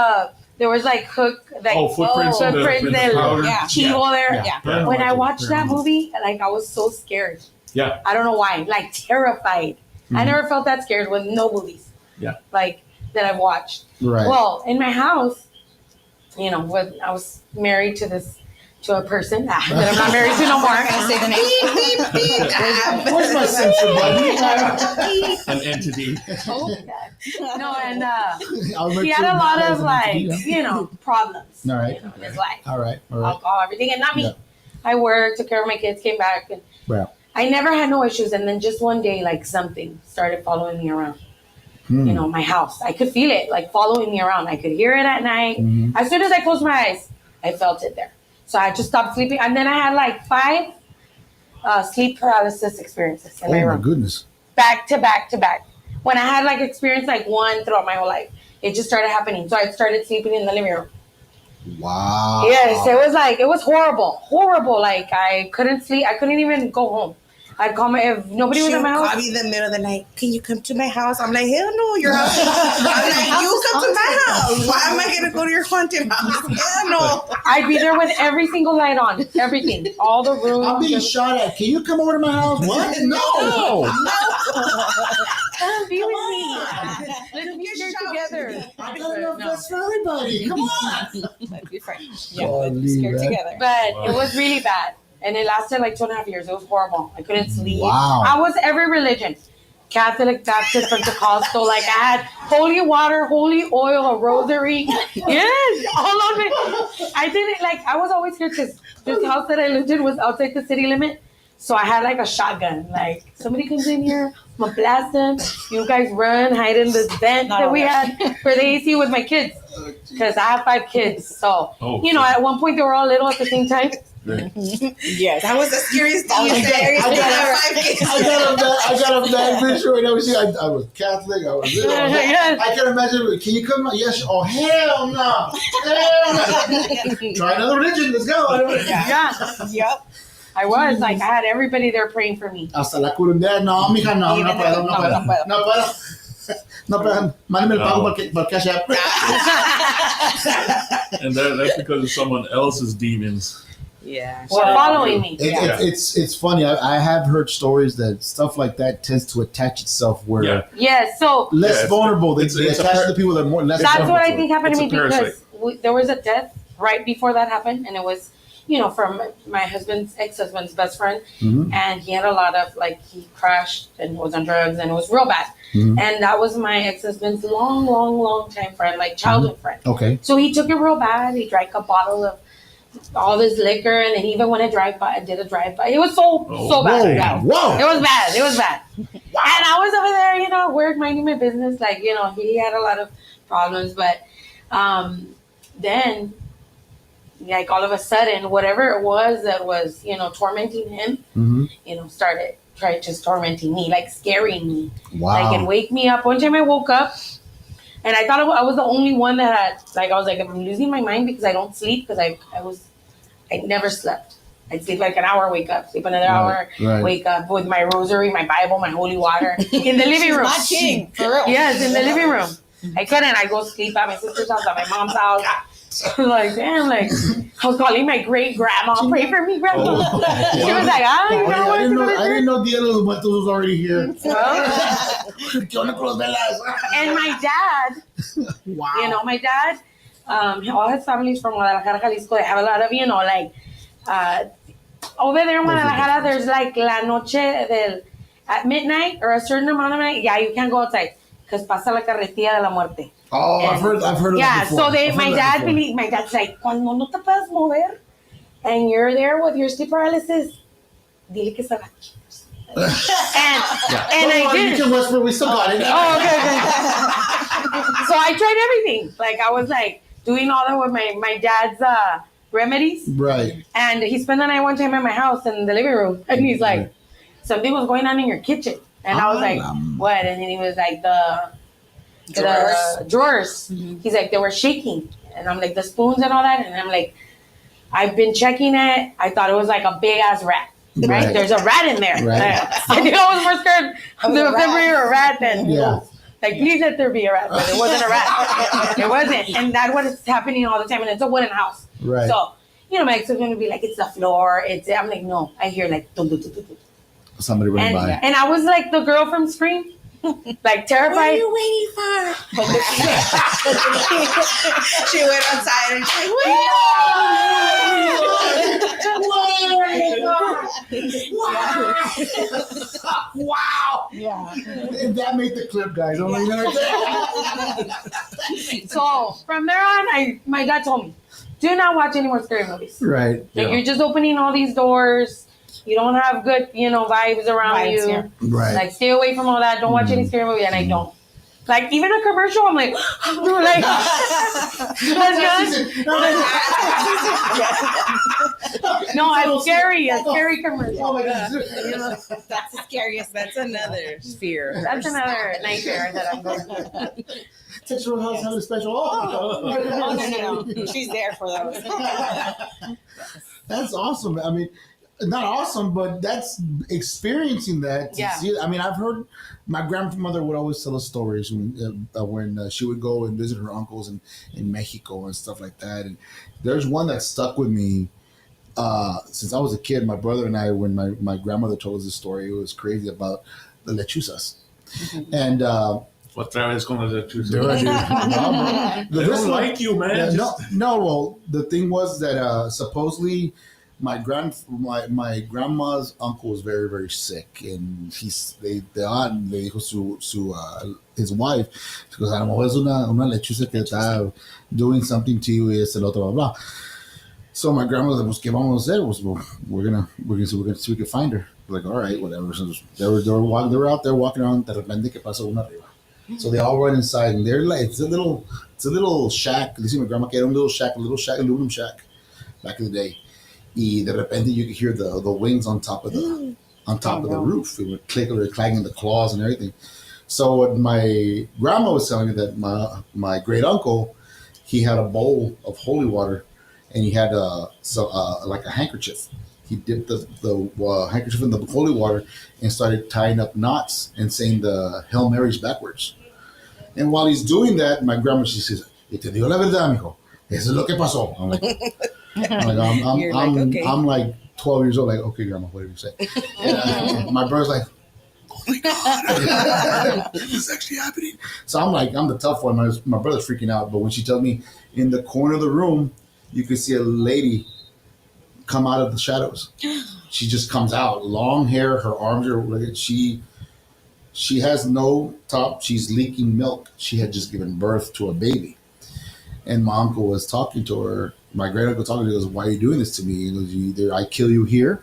there was like footprints in the powder. chivo there. Yeah. When I watched that movie, like I was so scared. Yeah. I don't know why. Like terrified. Mm-hmm. I never felt that scared with no movies. Yeah. Like that I've watched. Right. Well, in my house, you know, when I was married to a person that I'm not married to no more. I'm gonna say the name. Where's my sensor button? An entity. Oh, God. No, and He he had a lot of like, you know, problems. All right. You know, in his life. All right. Alcohol, everything, and not me. Yeah. I worked, took care of my kids, came back, and Yeah. I never had no issues. And then just one day, like something started following me around. You know, my house. I could feel it, like following me around. I could hear it at night. Mm-hmm. As soon as I closed my eyes, I felt it there. So I just stopped sleeping, and then I had like 5 sleep paralysis experiences in my Oh my room, goodness. back to back to back. When I had like experienced like one throughout my whole life, it just started happening. So I started sleeping in the living room. Wow. Yes, it was horrible. Like I couldn't sleep. I couldn't even go home. I'd call if nobody was She'll in my call house. me in the middle of the night. Can you come to my house? I'm like, hell no, your house. I'm like, you come to my house. Why am I gonna go to your haunted house? Hell no. I'd be there with every single light on, everything, all the rooms. I'm being shot at. Can you come over to my house? What? No. Come be with me. Let's be here together. I got enough best for everybody. Come on. Let's be friends. Oh, I leave Scared that. together. But it was really bad. And it lasted like 2.5 years. It was horrible. I couldn't sleep. Wow. I was every religion. Catholic, Baptist, Pentecostal. Like I had holy water, holy oil, a rosary. Yes, all of it. I didn't I was always scared because this house that I lived in was outside the city limit. So I had like a shotgun. Like somebody comes in here, I'm gonna blast them. You guys run, hide in this vent that we had for the AC with my kids. Because I have 5 kids. So, you know, at one point they were all little at the same time. Yes. That was the scariest thing you said. I got a bad visual right now. I was Catholic. I was this. Yes. I can imagine. Can you come? Yes. Oh hell no! Hell no! Try another religion. Let's go. Yeah. Yep. I was like, I had everybody there praying for me. Hasta la curundera. No, mija, no puedo. No puedo. Mándame el pago por Cash App. And that's because of someone else's demons. Yeah. Well, following me. It's funny. I have heard stories that stuff like that tends to attach itself where Yes, so less vulnerable. They attach to the people that are more less that's vulnerable. what I think happened to me It's a parasite. because there was a death right before that happened, and it was, you know, from my ex-husband's best friend, and he had a lot of he crashed and was on drugs, and it was real bad. And that was my ex-husband's long time friend, like childhood friend. Okay. So he took it real bad. He drank a bottle of all this liquor, and then he even went did a drive-by. It was so bad. Whoa. It was bad. And I was over there, you know, work, minding my business. Like, you know, he had a lot of problems, but then, like, all of a sudden, whatever it was that was, you know, tormenting him, you know, tried just tormenting me, like scaring me. Wow. Like, it'd wake me up. One time I woke up, and I thought I was the only one that had, like, I was like, I'm losing my mind because I don't sleep because I never slept. I'd sleep like an hour, wake up, sleep another hour, wake up with my rosary, my Bible, my holy water in the living room. Not kidding, for real. Yes, in the living room. I couldn't. I go sleep at my sister's house, at my mom's house. Like, damn, like, I was calling my great grandma, pray for me, grandma. She was like, you know what? I didn't know Dia de los Muertos was already here. And my dad, you know, my dad all his family's from Guadalajara, Jalisco. They have a lot of, over there in Guadalajara, there's like La Noche at midnight or a certain amount of night. Yeah, you can't go outside because pasa la carretilla de la muerte. Oh, And, I've heard of that before. So my dad's like, cuando no te puedes mover and you're there with your sleep paralysis, dile que se va. And I did. You can whisper. We still got it. Oh, okay. So I tried everything. Like I was like doing all that with my dad's remedies. Right. And he spent the night one time at my house in the living room, and he's like, something was going on in your kitchen, and I was like, what? And then he was like, the drawers. Mm-hmm. He's like, they were shaking, and I'm like, the spoons and all that, and I'm like, I've been checking it. I thought it was like a big ass rat. Right? There's a rat in there. Right. I think I was more scared of the memory of a rat than like, please let there be a rat, but it wasn't a rat. It wasn't. And that's what is happening all the time. And it's a wooden house. Right. So, my ex is going to be like, it's the floor. I'm like, no. I hear like, dun, dun, dun, dun, dun. Somebody running by. And I was like the girl from Scream. Like terrified. What are you waiting for? She went outside and she's like, wow. Yeah. That made the clip, guys. I'm like, so from there on, my dad told me, do not watch any more scary movies. Right. Like you're just opening all these doors. You don't have good, vibes around you. Yeah. Right. Like, stay away from all that. Don't watch any scary movie. And I don't. Like, even a commercial, I'm like, no, it's scary. A scary commercial. Oh my God. That's the scariest. That's another fear. That's another nightmare that I'm going through. Textual House having a special. No. She's there for those. That's awesome. I mean, not awesome, but that's experiencing that. Yeah. See, I mean, I've heard my grandmother would always tell us stories when she would go and visit her uncles in Mexico and stuff like that. And there's one that stuck with me since I was a kid. My brother and I, when my grandmother told us this story, it was crazy about the lechuzas. Mm-hmm. And otra vez con las lechuzas. They don't like you, man. Yeah, no. Well, the thing was that supposedly my grandma's uncle was very, very sick, and the aunt le dijo his wife, she goes, a lo mejor es una lechuza que está doing something to you, y es el otro, blah, blah. So my grandmother was, ¿qué vamos a hacer? We're gonna see if we can find her. We're like, all right, whatever. So they were out there walking around. De repente que pasó una arriba. So they all run inside, and they're like, it's a little shack. You see, my grandma had a little shack, aluminum shack, back in the day. Y de repente you could hear the wings on top of the roof. It would click or clanging the claws and everything. So what my grandma was telling me that my great uncle, he had a bowl of holy water, and he had like a handkerchief. He dipped the handkerchief in the holy water and started tying up knots and saying the Hail Marys backwards. And while he's doing that, my grandma, she says, "Y te digo la verdad, mijo. Eso es lo que pasó." I'm like, I'm like 12 years old. Like, okay, grandma, what did you say? And my brother's like, oh my God, this is actually happening. So I'm the tough one. My brother's freaking out. But when she tells me in the corner of the room, you can see a lady come out of the shadows. She just comes out, long hair, her arms are, she has no top. She's leaking milk. She had just given birth to a baby. And my uncle was talking to her. My great uncle talking to her, goes, "Why are you doing this to me?" He goes, "Either I kill you here,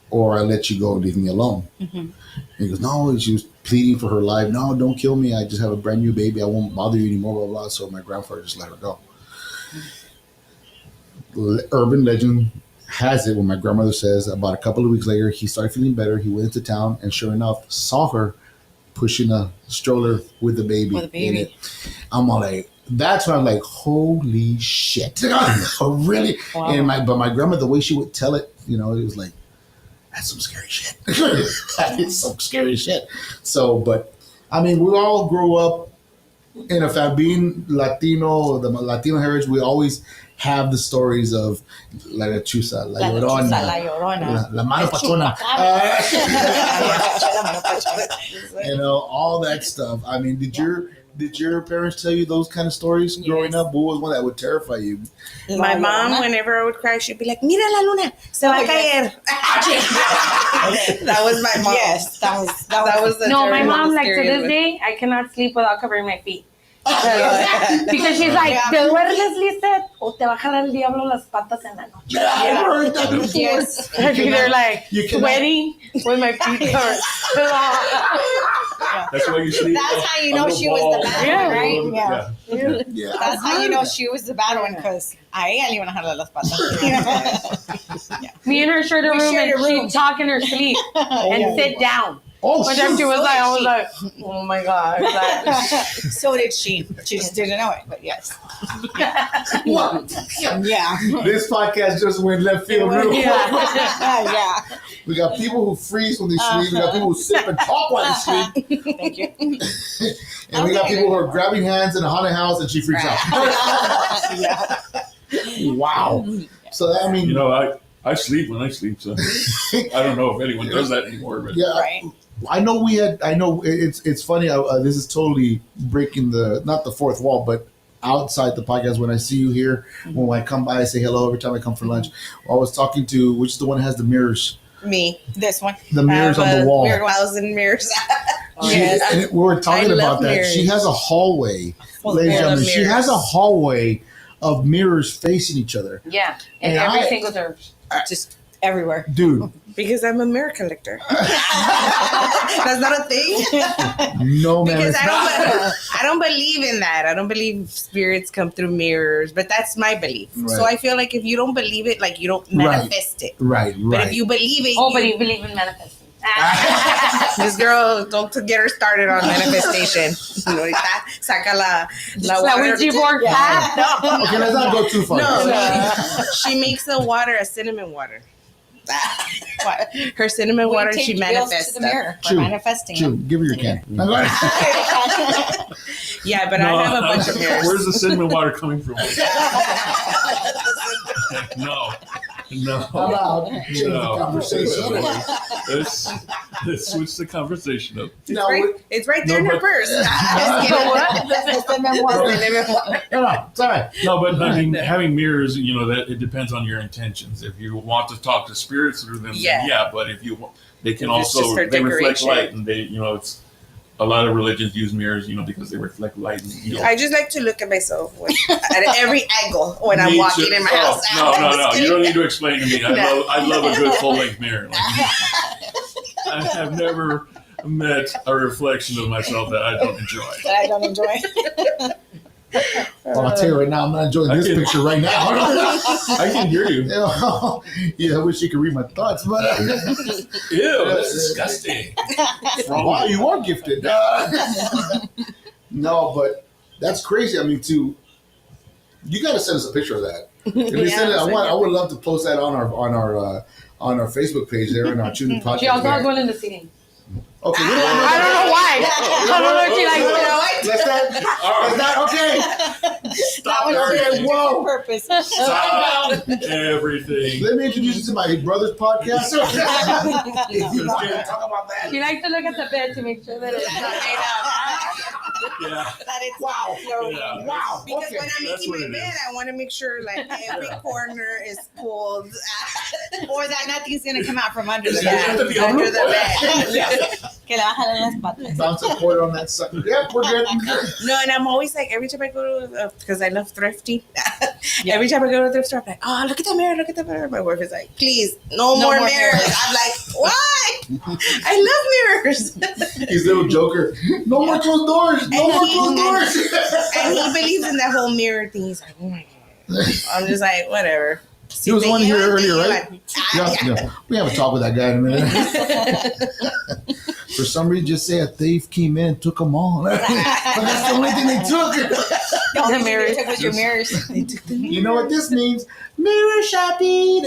or I let you go and leave me alone." Mm-hmm. And he goes, "No," she was pleading for her life. "No, don't kill me. I just have a brand new baby. I won't bother you anymore, blah, blah." So my grandfather just let her go. Urban legend has it, when my grandmother says, about a couple of weeks later, he started feeling better. He went into town and sure enough, saw her pushing a stroller with the baby in it. I'm all like, that's when I'm like, holy shit. Oh, really? Wow. But my grandma, the way she would tell it, it was like, that's some scary shit. That is some scary shit. So, but I mean, we all grew up in a family, being Latino, the Latino heritage, we always have the stories of La Lechuza, La Llorona, La Mano Pachona. All that stuff. I mean, did your Did your parents tell you those kind of stories growing up? What was one that would terrify you? My mom, whenever I would cry, she'd be like, "Mira la luna, se va a caer." That was my mom. Yes, that was the No, my terrible, mom, like to scary this one. day, I cannot sleep without covering my feet. Because she's like, ¿te duermes, Lizeth? O te va a jalar el diablo las patas en la noche. Yeah, I heard that before. Yes. I'd be there like you cannot- sweating with my feet covered. That's why you sleep. That's how you know she was the bad Yeah. one, right? Yeah. Yeah, That's I how you heard know that. she was the bad one, because a ella le iban a jalar las patas. Me and her shared a We room shared and a room. she'd talk in her sleep and sit down. Oh, One time shoot. she was like, I was like, oh my God. Like, So did she. She just didn't know it, but yes. What? Yeah. This podcast just went left field real quick. Yeah. We got people who freeze when they sleep. We got people who sip and talk while they sleep. Thank you. And we got people who are grabbing hands in a haunted house and she freaks out. Yeah. Wow. So, that, I mean, You know, I sleep when I sleep, so I don't know if anyone does that anymore. But yeah. Right. I know it's funny. This is totally breaking not the fourth wall, but outside the podcast, when I see you here, when I come by, I say hello every time I come for lunch. I was talking to, which is the one that has the mirrors, Me. This one. the mirrors on the wall. 1,000 mirrors. She- and we were talking I about love that. mirrors. She has a hallway, Full ladies and of gentlemen. She mirrors. has a hallway of mirrors facing each other. yeah, in And every I- single church. Just everywhere. Dude, Because I'm a mirror collector. That's not a thing. no man, Because it's not. I don't believe in that. I don't believe spirits come through mirrors, but that's my belief. So Right. I feel like if you don't believe it, like you don't manifest it. Right, But right. if you believe it, Oh, but you believe in manifesting. this girl, don't get her started on manifestation. Ahorita saca la La water. Ouija board path? No. Okay, let's not go too far. No, she makes the water a cinnamon water. What? Her cinnamon water, We she take bills manifests to the stuff. mirror. Chew. We're manifesting. Chew, give her your can. Now go ahead. Yeah, but I have a bunch of mirrors. Where's the cinnamon water coming from? No. How about change the No. conversation? Let's switch the conversation up. Now, It's right there in No, her but- purse. no, it's all right. No, but I mean, having mirrors, you know, that it depends on your intentions. If you want to talk to spirits through them, Yeah. then yeah. But if you, they can If it's just also for they reflect decoration. light, and they, you know, it's a lot of religions use mirrors, you know, because they reflect light. And, you know, I just like to look at myself at every angle when I'm Me walking too. in my Oh, house. No. You don't need to explain to me. No. I love a good full length mirror. Like, I have never met a reflection of myself that I don't enjoy. That I don't enjoy. Well, I'll tell you right now, I'm not enjoying this picture right now. I can hear you. Yeah, I wish you could read my thoughts, but Ew, that's disgusting. wow, you are gifted. No, but that's crazy. I mean, you got to send us a picture of that. If you send it, I would love to post that on our Facebook page there in our Tuning podcast. She also has there. one in the ceiling. Okay, I don't know why. I don't know if she likes it. Let's not. Okay. Stop That was everything. Whoa. purpose. Stop everything. Let me introduce you to my brother's podcast. If you want to talk about that. She likes to look at the bed to make sure that it's not made up. Yeah. That it's Wow. Yeah. Wow. Because Okay. when I'm That's making what my it bed, is. I want to make sure like every corner is pulled or that nothing's gonna come out from under the Is bed. that the under the bed. Que le va a jalar las patas. Bounce a quarter on that sucker. Yep, we're good. No, and I'm always like, every time I go to, because I love thrifty. Every time I go to the thrift store, I'm like, oh, look at the mirror, look at the mirror. My wife is like, please, no more more mirrors. mirrors. I'm like, why? I love mirrors. His little joker. No more closed doors. No more closed doors. And he believes in that whole mirror thing. He's like, oh my God. I'm just like, whatever. He was one here earlier, right? Yeah. Yeah. We haven't talked with that guy in a minute. For some reason, just say a thief came in and took them all. But that's the only thing they took. The only thing they took was your mirrors. You know what this means? Mirror shopping.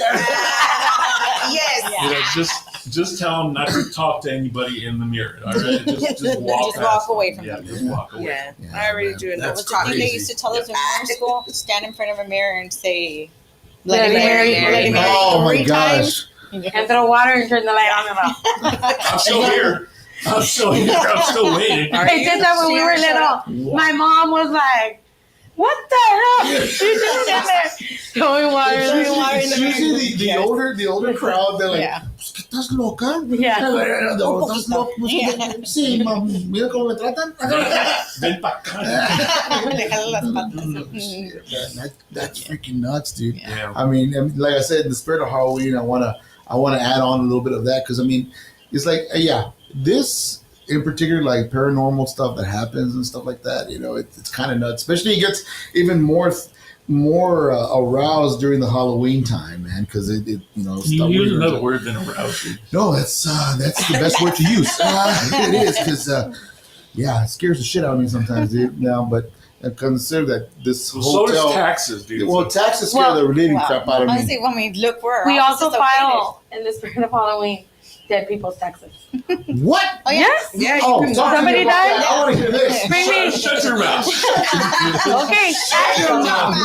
Yes. You know, just tell them not to talk to anybody in the mirror. All right? Just walk. Just walk past away them. from Yeah, them. just walk away. Yeah. Yeah, I already man. do enough That's What's the thing they crazy. used to tell us when we were in school? Stand in front of a mirror and say, Bloody Mary, Bloody Mary. Oh my 3 gosh. times. And throw water and turn the light on and off. I'm still here. I'm still here. I'm still waiting. They did that when we were little. My mom was like, "What the hell? You just in there throwing water, throwing water in the Usually the older crowd, they're like, Yeah. ¿estás loca? Yeah. ¿Estás loca? Sí, mami, mira cómo me tratan. Ven pa' acá. That's freaking nuts, dude. Yeah. I mean, like I said, in the spirit of Halloween, I wanna add on a little bit of that because I mean, it's like this in particular, like paranormal stuff that happens and stuff like that. You know, it's kind of nuts. Especially it gets even more aroused during the Halloween time, man, because it Can you use another word than aroused? No, that's the best word to use. It is because it scares the shit out of me sometimes, dude. Now, but I consider that this So hotel. does taxes, dude. Well, taxes scare the living crap out of me. Honestly, when we look where our We office also is located. file in the spirit of Halloween dead people's taxes. What? Oh yeah. Yes. Yeah, you Oh, can talk to me Somebody about died? that. I want to hear this. Bring me. Shut your mouth. Okay. Shut your mouth.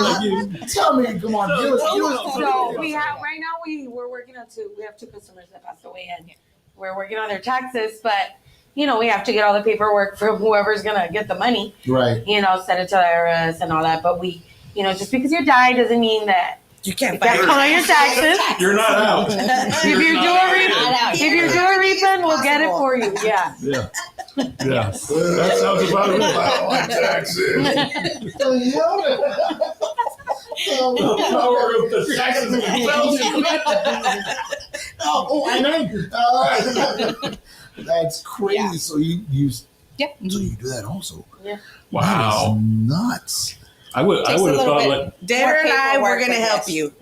Tell me, come on, give us. So we have right now. We're working on two. We have two customers that passed away, and we're working on their taxes. But we have to get all the paperwork from whoever's gonna get the money. Right. Send it to the IRS and all that. But we, just because you die doesn't mean that You can't you can't find collect your taxes. You're not out. If you do a refund, we'll get it for you. Yeah. Yeah. Yeah. That sounds about it. I like taxes. Power of the taxes themselves. I know. That's crazy. Yeah. So you so Yep. you do that also. Yeah. Wow. That is nuts. I would have thought like Dare and I, we're paperwork gonna with help this. you.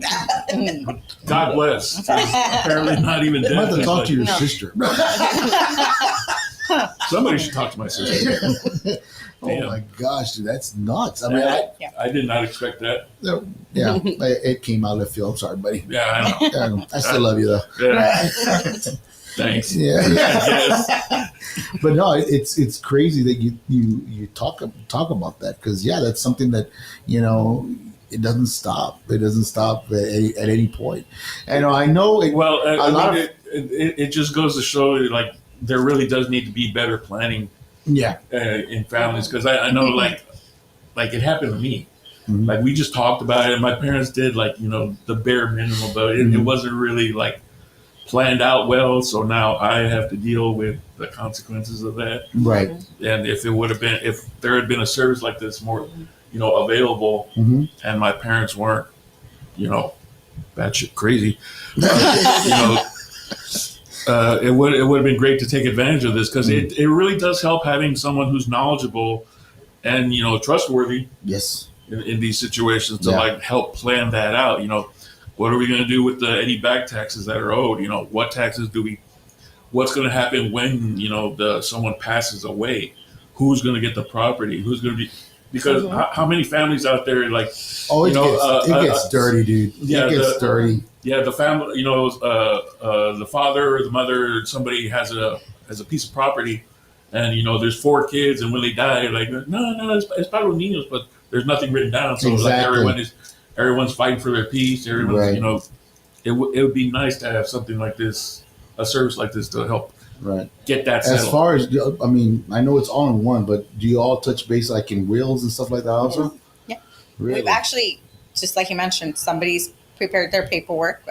God bless. Apparently not even I'm dead. about to talk to your No. sister. Somebody should talk to my sister. Oh Damn. my gosh, dude, that's nuts. I mean, I did not expect that. it came out left field. I'm sorry, buddy. Yeah, I know. I still love you though. Yeah. Thanks. Yeah. Yes. But no, it's crazy that you talk about that because that's something that it doesn't stop. It doesn't stop at any point. And I know. Well, a lot of it just goes to show you, like, there really does need to be better planning in families because I know like it happened to me. Mhm. Like we just talked about it. And my parents did the bare minimum, but it wasn't really like planned out well. So now I have to deal with the consequences of that. right. And if there had been a service like this more, available, Mhm. and my parents weren't, batshit crazy, it would have been great to take advantage of this because it really does help having someone who's knowledgeable and trustworthy Yes. in these situations to Yeah. like help plan that out. What are we going to do with any back taxes that are owed? What taxes what's going to happen when someone passes away? Who's going to get the property? Who's going to be? Because how many families out there like? Oh, it gets dirty, dude. Yeah, it gets dirty. Yeah, the family, the father or the mother, somebody has a piece of property, and there's 4 kids, and when they die, like no, it's para los niños, but there's nothing written down, so Exactly. like everyone's fighting for their peace. Everyone's Right. it would be nice to have something like this, a service like this, to help Right. get that As settled. far as I mean, I know it's all in one, but do you all touch base like in wills and stuff like that also? Yeah. Really? We've actually, just like you mentioned, somebody's prepared their paperwork.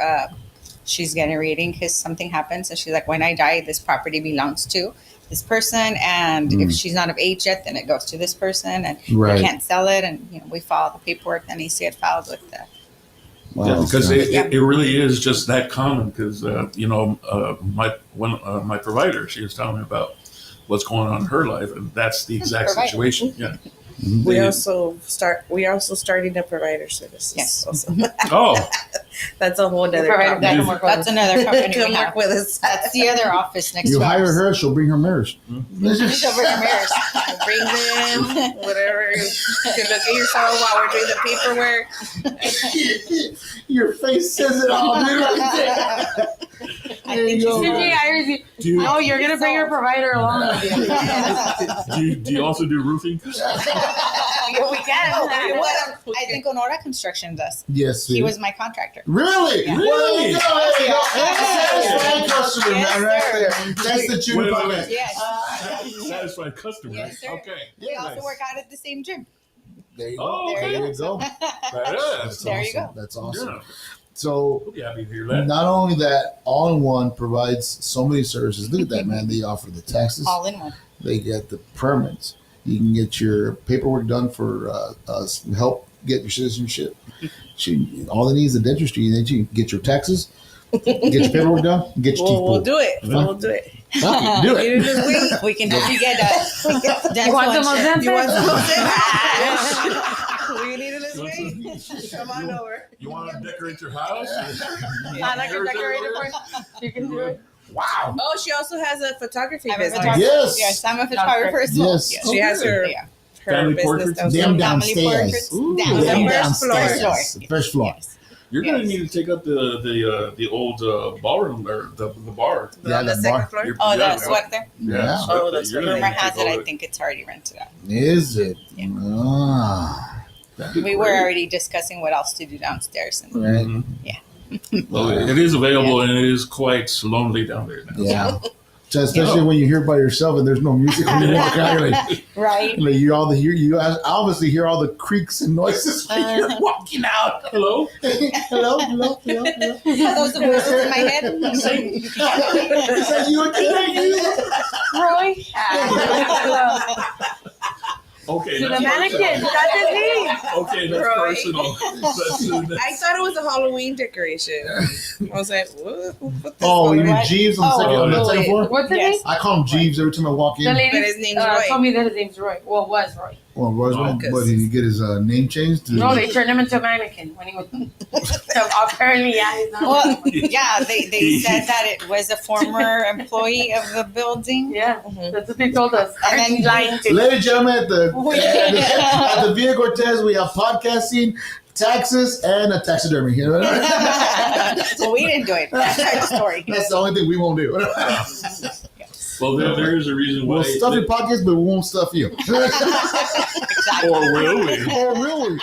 She's getting a reading because something happens, and she's like, "When I die, this property belongs to this person, and if she's not of age yet, then it goes to this person, and Right. we can't sell it." And we file the paperwork that needs to get filed with the. Wow. Yeah, because Yeah. it really is just that common. Because my provider, she was telling me about what's going on in her life, and that's the exact Provider. situation. Yeah. We also starting a provider services. Yes. Also. Oh, That's a whole other Provider company. that can work with That's us. another company Come we work have. with us. That's the other office next You to hire ours. her, she'll bring her mirrors. She'll bring her mirrors. Bring them, whatever. You can look at yourself while we're doing the paperwork. Your face says it all, dude. I There think you go. she's If she hires you, no, you're gonna bring your provider along with you. do you also do roofing? Yeah, we can. Well, I think Honora Construction does. Yes, He was my contractor. Really? Yeah. Well, there you go. There you go. Satisfied customer, Yes, man, right sir. there. That's the tune Wait, about wait, it. wait. Yes. Satisfied customer. Yes, sir. Okay. We also Nice. work out at the same gym. There you go. Oh, There okay. There you go. That is. There you awesome. go. That's awesome. Yeah. So We'll be happy to hear that. not only that, All in One provides so many services. Look at that, man. They offer the taxes. All in one. They get the permits. You can get your paperwork done for help get your citizenship. All they need is a dentistry. You can get your taxes, get your paperwork done, get your teeth We'll pulled. do it. Yeah. We'll do it. Fuck it, do Get it. it this week. We can help you get dental You want some insurance. Ozempic? You want some We need it this week. Come on over. You want to decorate your house? I like a decorator for you. can do it. Wow. Oh, she also has a photography I'm a business. photographer. Yes. Yes, I'm a photographer as well. Yes. She has her, Yeah. her Family business portraits? down Them there. Family downstairs. portraits. Ooh, Downstairs. them First floor. downstairs. First floor. Yes. You're gonna Yes. need to take up the old ballroom or the bar. On the that second bar. floor. Oh, Yeah, that's what there. Yeah. Oh, that's You're what gonna Rumor need to has take it, I over. think it's already rented out. Is it? Yeah. Ah. That'd be We were great. already discussing what else to do downstairs. And Right. Mhm. Yeah. Well, it is available and it is quite lonely down there now. Yeah. So especially when you're here by yourself and there's no music when you walk out, you're like, Right. you obviously hear all the creaks and noises when you're walking out. Hello. Hello, hello, hello, hello. Are those the voices in my head? Is that you again? Roy. Okay. To the that's mannequin. personal. That's his name. Okay, that's Right. personal. That's- I thought it was a Halloween decoration. I was like, what? Oh, you mean What? Jeeves on the Oh, second, on the no, second wait. floor? What's his Yes. name? I call him Jeeves every time I walk The in. lady But his name's Roy. told me that his name's Roy. Well, was Roy. Well, Roswell, Oh. what, did he get his name changed? To, No, they turned him into a mannequin when he was. So apparently, yeah, he's not. Well, yeah, they said that it was a former employee of the building. Yeah, Mhm. that's what they told us. And then- He's lying to Ladies and gentlemen, at the Yeah. at the Villa Cortez, we have podcasting, taxes, and a taxidermy. You know? Well, we didn't do it. That's our story. That's the only thing we won't do. Well, there is a reason why. We'll stuff your pockets, but we won't stuff you. Exactly. Or will we? Oh, really?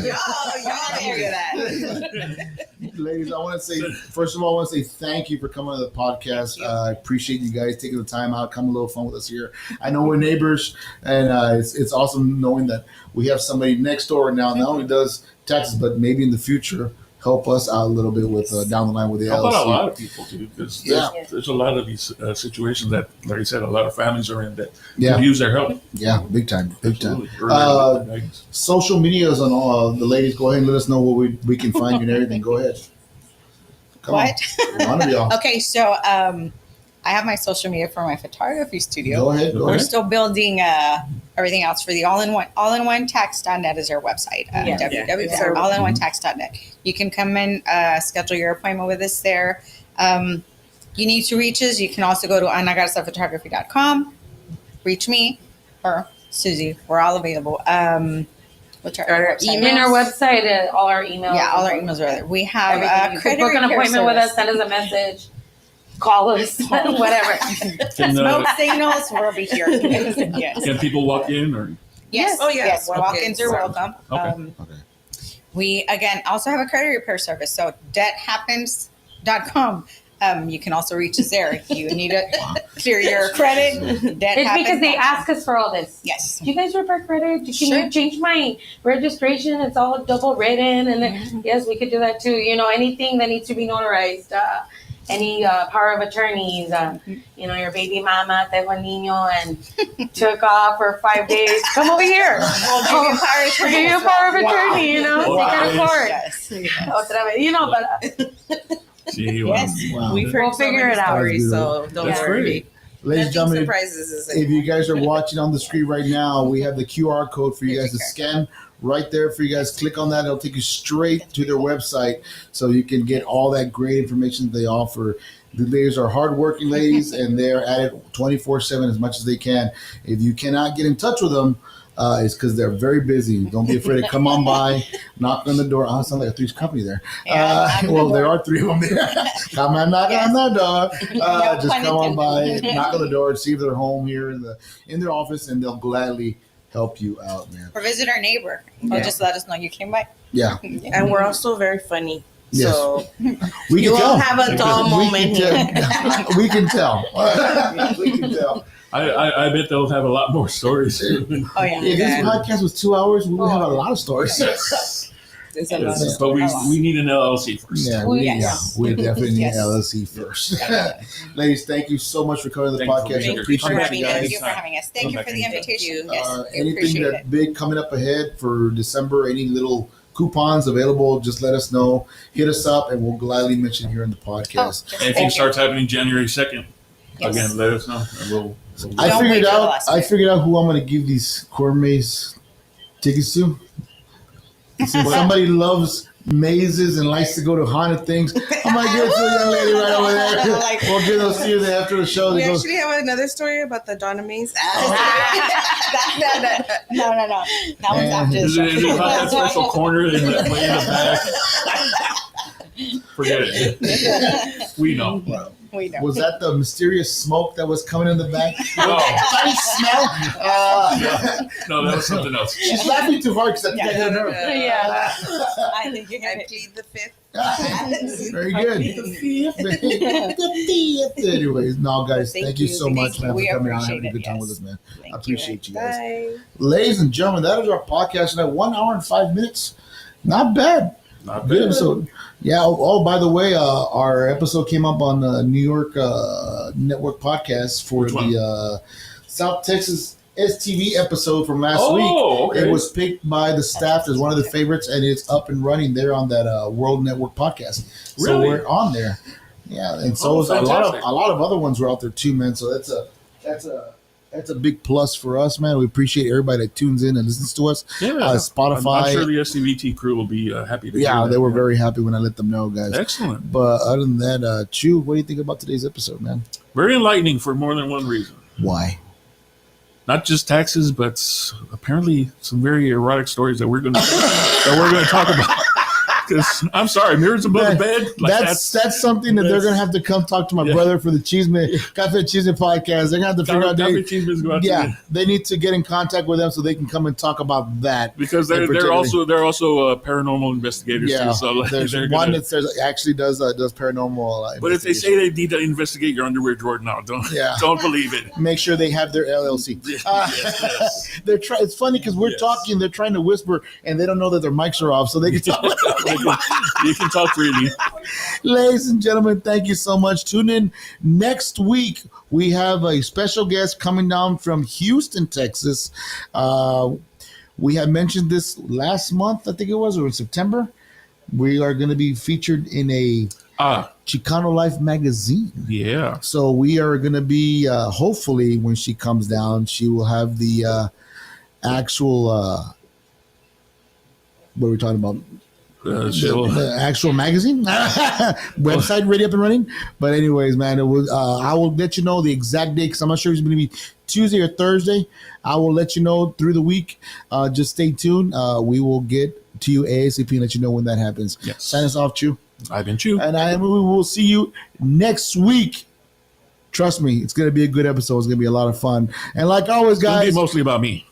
Y'all hear that. Ladies, I want to say, first of all, I want to say thank you for coming to the podcast. I appreciate you guys taking the time out, come a little fun with us here. I know we're neighbors, and it's awesome knowing that we have somebody next door now, not only does taxes, but maybe in the future help us out a little bit with down the line with the How about a LLC. lot of people too? Because Yeah. there's a lot of these situations that, like I said, a lot of families are in that Yeah, could use their help. yeah, big time, big time. Absolutely. Or Social medias on all the ladies. Go ahead and let us know where we can find you and everything. Go ahead. Come What? on, one of y'all. Okay, so I have my social media for my photography studio. Go ahead. Go We're ahead. still building everything else for the all-in-one tax.net is our website. Yeah. It's our- www.allinoneTax.net. You can come in, schedule your appointment with us there. You need to reach us. You can also go to anagarsaphotography.com. Reach me or Susie. We're all available. What's our Our website? Email our website and all our emails. Yeah, all our emails are there. We have Everything. You can credit book an repair appointment with us. service. Send us a message. Call us. Whatever. Can, Smoke signals. We'll be here. Yes. can people walk in or? Yes. Oh, yes. Yes. Okay. Walk-ins are welcome. Okay. Okay. We again also have a credit repair service. So debthappens.com. You can also reach us there if you need to clear your credit. Debt It's because they happens. ask us for all this. Yes. Do you guys repair credit? Can Sure. you change my registration? It's all double written. And then, yes, we could do that too. You know, anything that needs to be notarized. Any power of attorneys. Your baby mama dejó el niño and took off for 5 days. Come over here. We'll give you power of We'll attorney. give you a power of attorney, you know, Wow. take out of court. Yes. Otra vez, you know, but Gee, wow. Yes. Wow. We've heard We'll so figure many it out. stories, so don't That's worry. great. Ladies and Nothing gentlemen, surprises us. if you guys are watching on the screen right now, we have the QR code for you guys to scan right there for you guys. Click on that. It'll take you straight to their website so you can get all that great information that they offer. The ladies are hardworking ladies, and they're at it 24/7 as much as they can. If you cannot get in touch with them, it's because they're very busy. Don't be afraid to come on by, knock on the door. Oh, sounds like a three's company there. Yeah, knock on the Well, there door. are three of them there. Come and knock on the door. No Just pun come on by, intended. knock on the door, see if they're home here in their office, and they'll gladly help you out, man. Or visit our neighbor. Or just let us know you came by. Yeah. And we're also very funny. Yes. So We you can tell. won't have a dull moment here. We can tell. We can tell. I bet they'll have a lot more stories. Oh, yeah. If this podcast was 2 hours, we would have a lot of stories. There's a lot of But we need an LLC first. Yeah, Oh, we yes. definitely need Yes. LLC first. Ladies, thank you so much for coming to the Thank you for podcast. being I here. appreciate Thank you you for guys. Thank you for having us. Thank you for the invitation. Yes, we Anything appreciate that it. big coming up ahead for December, any little coupons available, just let us know. Hit us up and we'll gladly mention here in the podcast. Anything starts happening January 2nd, Yes. again, let us know. And we'll I Don't wait figured till the out last I minute. figured out who I'm gonna give these gourmets tickets to. Since somebody loves mazes and likes to go to haunted things, I'm gonna give it to the young lady right over there. Like- We'll give those to you after the show. We They go, actually have another story about the Donna Mays. No. That one's after the is it show. not that special corner in the way in the back? Forget it. We know. We know. was that the mysterious smoke that was coming in the back? No, Funny smell. no, that was something else. She's laughing too hard because I think I hit her. Yeah. I think you're I gonna plead the fifth. Very good. The fifth. Anyways, no, guys, thank you so much, man, We for coming out and appreciate having a it, good time yes. with us, man. Thank I appreciate you guys. Bye. Ladies and gentlemen, that is our podcast tonight. 1 hour and 5 minutes. Not bad. Not Good bad. episode. Yeah. Oh, by the way, our episode came up on the New York Network podcast for Which one? the South Texas STV episode from last week. Oh, okay. It was picked by the staff as one of the favorites, and it's up and running there on that World Network podcast. So Really? we're on there. Yeah, and so Oh, is a lot fantastic. of other ones were out there too, man. So that's a big plus for us, man. We appreciate everybody that tunes in and listens to us. Yeah, Spotify. I'm sure the SCVT crew will be happy to hear Yeah, that. they were very happy when I let them know, guys. Excellent. But other than that, Chew, what do you think about today's episode, man? Very enlightening for more than one reason. Why? Not just taxes, but apparently some very erotic stories that we're going to talk about. Because I'm sorry, mirrors above the bed. Like That's something that they're gonna have to come talk to my brother for the Cafe Cheeseman podcast. They're gonna have to figure out. They need to get in contact with them so they can come and talk about that. because they're also paranormal investigators Yeah, too. So there's they're one gonna, that actually does paranormal. but if they say they need to investigate your underwear drawer, no, don't believe it. make sure they have their LLC. Yes. They're It's funny because we're talking, they're trying to whisper, and they don't know that their mics are off, so they can talk. You can talk freely. Ladies and gentlemen, thank you so much. Tune in next week. We have a special guest coming down from Houston, Texas. We had mentioned this last month, I think it was, or in September. We are going to be featured in a Chicano Life magazine. Yeah. So we are going to be, hopefully, when she comes down, she will have the actual, what are we talking about? The actual magazine website ready up and running. But anyways, man, I will let you know the exact date because I'm not sure if it's going to be Tuesday or Thursday. I will let you know through the week. Just stay tuned. We will get to you ASAP and let you know when that happens. Yes. Sign us off, Chew. I've been Chew. And we will see you next week. Trust me, it's going to be a good episode. It's going to be a lot of fun. And like always, It's gonna be guys, mostly about me.